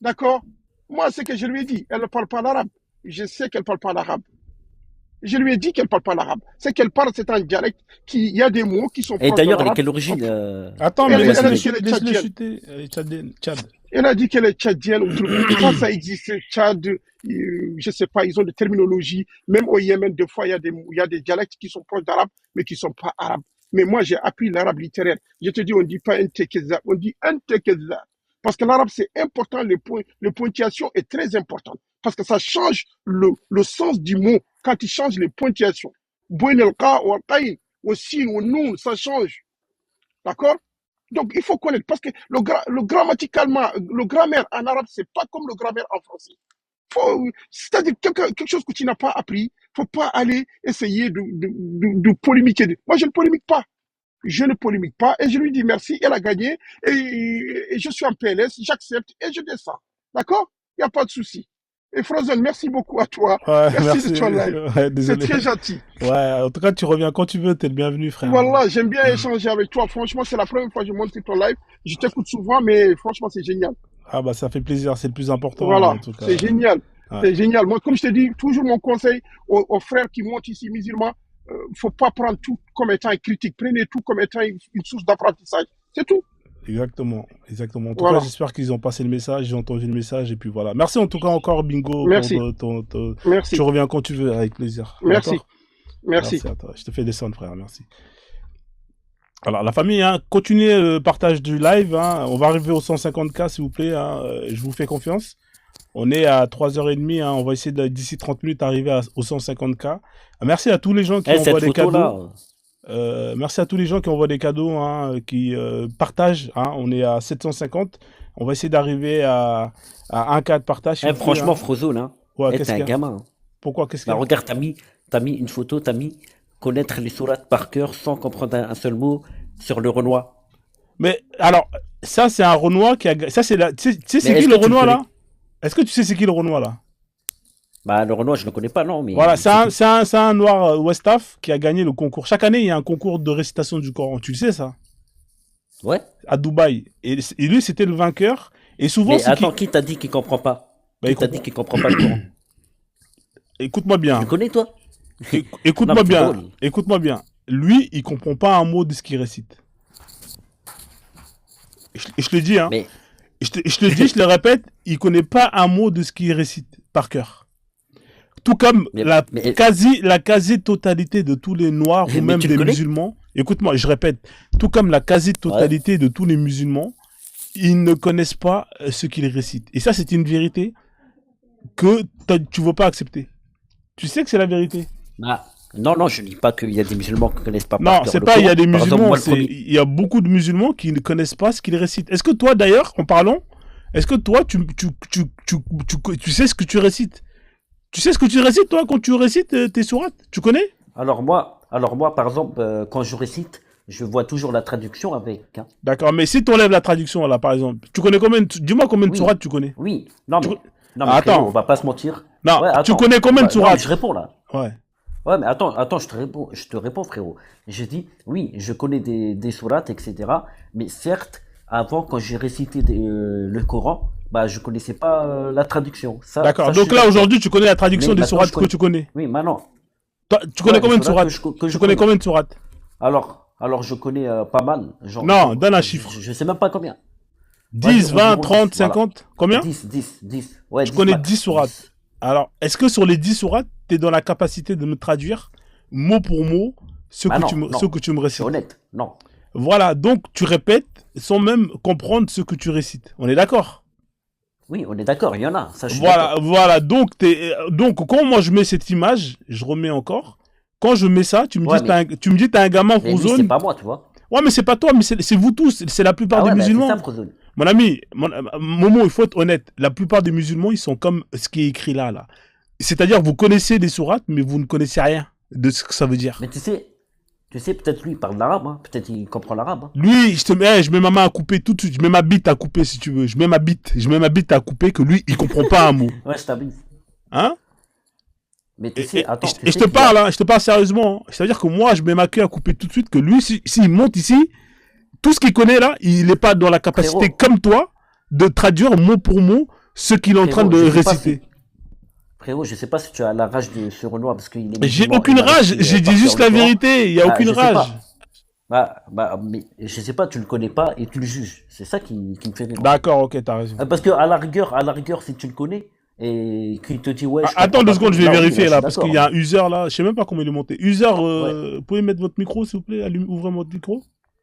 D'accord? Moi, ce que je lui ai dit, elle ne parle pas l'arabe. Je sais qu'elle ne parle pas l'arabe. Je lui ai dit qu'elle ne parle pas l'arabe. C'est qu'elle parle, c'est un dialecte il y a des mots qui sont proches. Et d'ailleurs, elle est quelle origine Attends, mais laisse-le chuter. Elle est Tchad. Elle a dit qu'elle est tchadienne ou truc. Ça existe, Tchad, je sais pas, ils ont des terminologies. Même au Yémen, des fois, il y a des dialectes qui sont proches d'arabe, mais qui ne sont pas arabes. Mais moi, j'ai appris l'arabe littéraire. Je te dis, on ne dit pas un tekezab, on dit un tekezab. Parce que l'arabe, c'est important, le ponctuation est très importante. Parce que ça change le sens du mot quand il change les ponctuations. Boin el ka ou al qaïn, ou sin ou noun, ça change. D'accord? Donc, il faut connaître. Parce que le grammaticalement, le grammaire en arabe, c'est pas comme le grammaire en français. C'est-à-dire quelque chose que tu n'as pas appris, faut pas aller essayer de polémiquer. Moi, je ne polémique pas. Je ne polémique pas et je lui dis merci, elle a gagné et je suis en PLS, j'accepte et je descends. D'accord? Il n'y a pas de souci. Et Frozen, merci beaucoup à toi. Ouais, Merci merci. de ton live. Ouais, C'est désolé. très gentil. Ouais, en tout cas, tu reviens quand tu veux, t'es le bienvenu, frère. Voilà, j'aime bien échanger avec toi. Franchement, c'est la première fois que je monte sur ton live. Je t'écoute souvent, mais franchement, c'est génial. Ah bah ça fait plaisir, c'est le plus important Voilà, en tout cas. c'est génial. Ouais. C'est génial. Moi, comme je te dis, toujours mon conseil aux frères qui montent ici musulmans, faut pas prendre tout comme étant une critique. Prenez tout comme étant une source d'apprentissage. C'est tout. Exactement, exactement. En tout Voilà. cas, j'espère qu'ils ont passé le message, j'ai entendu le message et puis voilà. Merci en tout cas encore Bingo Merci. pour Merci. tu reviens quand tu veux avec plaisir. Merci. D'accord. Merci. Merci à toi. Je te fais descendre frère, merci. Alors la famille, hein, continuez le partage du live, hein. On va arriver aux 150K s'il vous plaît, hein. Je vous fais confiance. On est à 3h30, hein. On va essayer d'ici 30 minutes arriver aux 150K. Merci à tous les gens qui envoient cette des cadeaux. photo-là, Merci à tous les gens qui envoient des cadeaux, hein, qui partagent. Hein. On est à 750. On va essayer d'arriver à 1K de partage. s'il vous plaît, franchement, hein. Frozone, hein. Ouais, T'es qu'est-ce un qu'il y a? gamin. Hein. Pourquoi? Qu'est-ce qu'il Bah, y a? regarde, t'as mis une photo, t'as mis connaître les sourates par cœur sans comprendre un seul mot sur le Renoir. Mais alors, ça, c'est un Renoir qui a. Ça, c'est la. Tu sais c'est est-ce qui que le tu le Renoir là? connais? Est-ce que tu sais c'est qui le Renoir là? Bah, le Renoir, je ne le connais pas, non, mais. Voilà, c'est qui? c'est un noir Westaf qui a gagné le concours. Chaque année, il y a un concours de récitation du Coran. Tu le sais ça? Ouais. À Dubaï. Et lui, c'était le vainqueur. Et souvent, Mais c'est attends, qui t'a dit qu'il comprend pas? Bah, Qui t'a dit qu'il comprend pas le Coran? Écoute-moi bien. Tu le connais, toi? Écoute-moi Non, mais c'est bien. drôle. Écoute-moi bien. Lui, il comprend pas un mot de ce qu'il récite. Et je te le dis, hein. Mais Je te le dis, je le répète, il connaît pas un mot de ce qu'il récite par cœur. Tout comme Mais- la mais- quasi-totalité de tous les noirs ou Mais même tu le des connais musulmans. Écoute-moi, je répète, tout comme la quasi-totalité de tous les musulmans, ils ne connaissent pas ce qu'ils récitent. Et ça, c'est une vérité que tu ne veux pas accepter. Tu sais que c'est la vérité. bah, non, je dis pas qu'il y a des musulmans qui ne connaissent pas par Non, cœur c'est le pas il y a Coran. des Par exemple, musulmans, moi, le c'est premier. il y a beaucoup de musulmans qui ne connaissent pas ce qu'ils récitent. Est-ce que toi d'ailleurs, en parlant, est-ce que toi tu sais ce que tu récites? Tu sais ce que tu récites toi quand tu récites tes sourates? Tu connais? Alors moi, par exemple, quand je récite, je vois toujours la traduction avec. Hein. D'accord, mais si tu enlèves la traduction là par exemple, tu connais dis-moi combien de Oui. sourates tu connais? Oui, non Tu- mais, non, mais Attends. frérot, on va pas se mentir. Non, Ouais, tu attends. connais combien de Ouais, non, sourates? mais je réponds là. Ouais. Ouais, mais attends, je te réponds, frérot. J'ai dit, oui, je connais des sourates, etc. Mais certes, avant, quand j'ai récité le Coran, bah, je connaissais pas la traduction. Ça, D'accord. je Donc suis là d'accord. aujourd'hui, tu connais la traduction Mais des maintenant, sourates je que connais. tu connais. Oui, maintenant. Toi, tu connais Ouais, combien de des sourates sourates? que je Tu connais connais. combien de sourates? Alors, je connais pas mal. Non, donne un chiffre. Je sais même pas combien. 10, 20, environ 30, 10, voilà. 50? Combien? 10. Ouais, Je 10 connais max, 10 sourates. Alors, est-ce que sur les 10 sourates, tu es dans la capacité de me traduire mot pour mot ce, Ah que, non, tu me, non. ce que tu me C'est récites? honnête. Non. Voilà, donc tu répètes sans même comprendre ce que tu récites. On est d'accord? Oui, on est d'accord, il y en a. Ça, je suis d'accord. Voilà. Donc, quand moi je mets cette image, je remets encore. Quand je mets ça, tu me Ouais, dis, tu me dis, t'as un gamin Mais lui, c'est Frozone. pas moi, tu vois. Ouais, mais c'est pas toi, mais c'est vous tous. C'est la plupart Ah des ouais, bah, c'est musulmans. ça, Frozone. Mon ami, Momo, il faut être honnête. La plupart des musulmans, ils sont comme ce qui est écrit là. C'est-à-dire, vous connaissez des sourates, mais vous ne connaissez rien de ce que ça veut dire. Mais tu sais, peut-être lui, il parle l'arabe. Hein. Peut-être il comprend l'arabe. Hein. Lui, je mets ma main à couper tout de suite. Je mets ma bite à couper, si tu veux. Je mets ma bite à couper que lui, il comprend pas un mot. Ouais, je t'abuse. Hein? Mais tu sais, attends. Et je te parle, hein, je te parle sérieusement. C'est-à-dire que moi, je mets ma queue à couper tout de suite que lui, s'il monte ici, tout ce qu'il connaît là, il n'est pas dans la capacité, Frérot. comme toi, de traduire mot pour mot ce qu'il est en train de Frérot, je sais pas réciter. Frérot, je sais pas si tu as la rage de ce Renoir parce qu'il est. Mais j'ai musulman, aucune il a rage, réussi, j'ai par dit juste cœur la le Coran. vérité, il n'y a Bah, aucune je sais rage. pas. Mais je sais pas, tu le connais pas et tu le juges. C'est ça qui me fait rire. D'accord, ok, t'as raison. Parce que à la rigueur, si tu le connais, et qu'il te dit ouais, je Attends comprends 2 pas secondes, tout, je vais là oui, vérifier là je là, suis parce qu'il d'accord. y a un user là, je sais même pas comment il est monté. User, Ouais. vous pouvez mettre votre micro s'il vous plaît, ouvrez votre micro.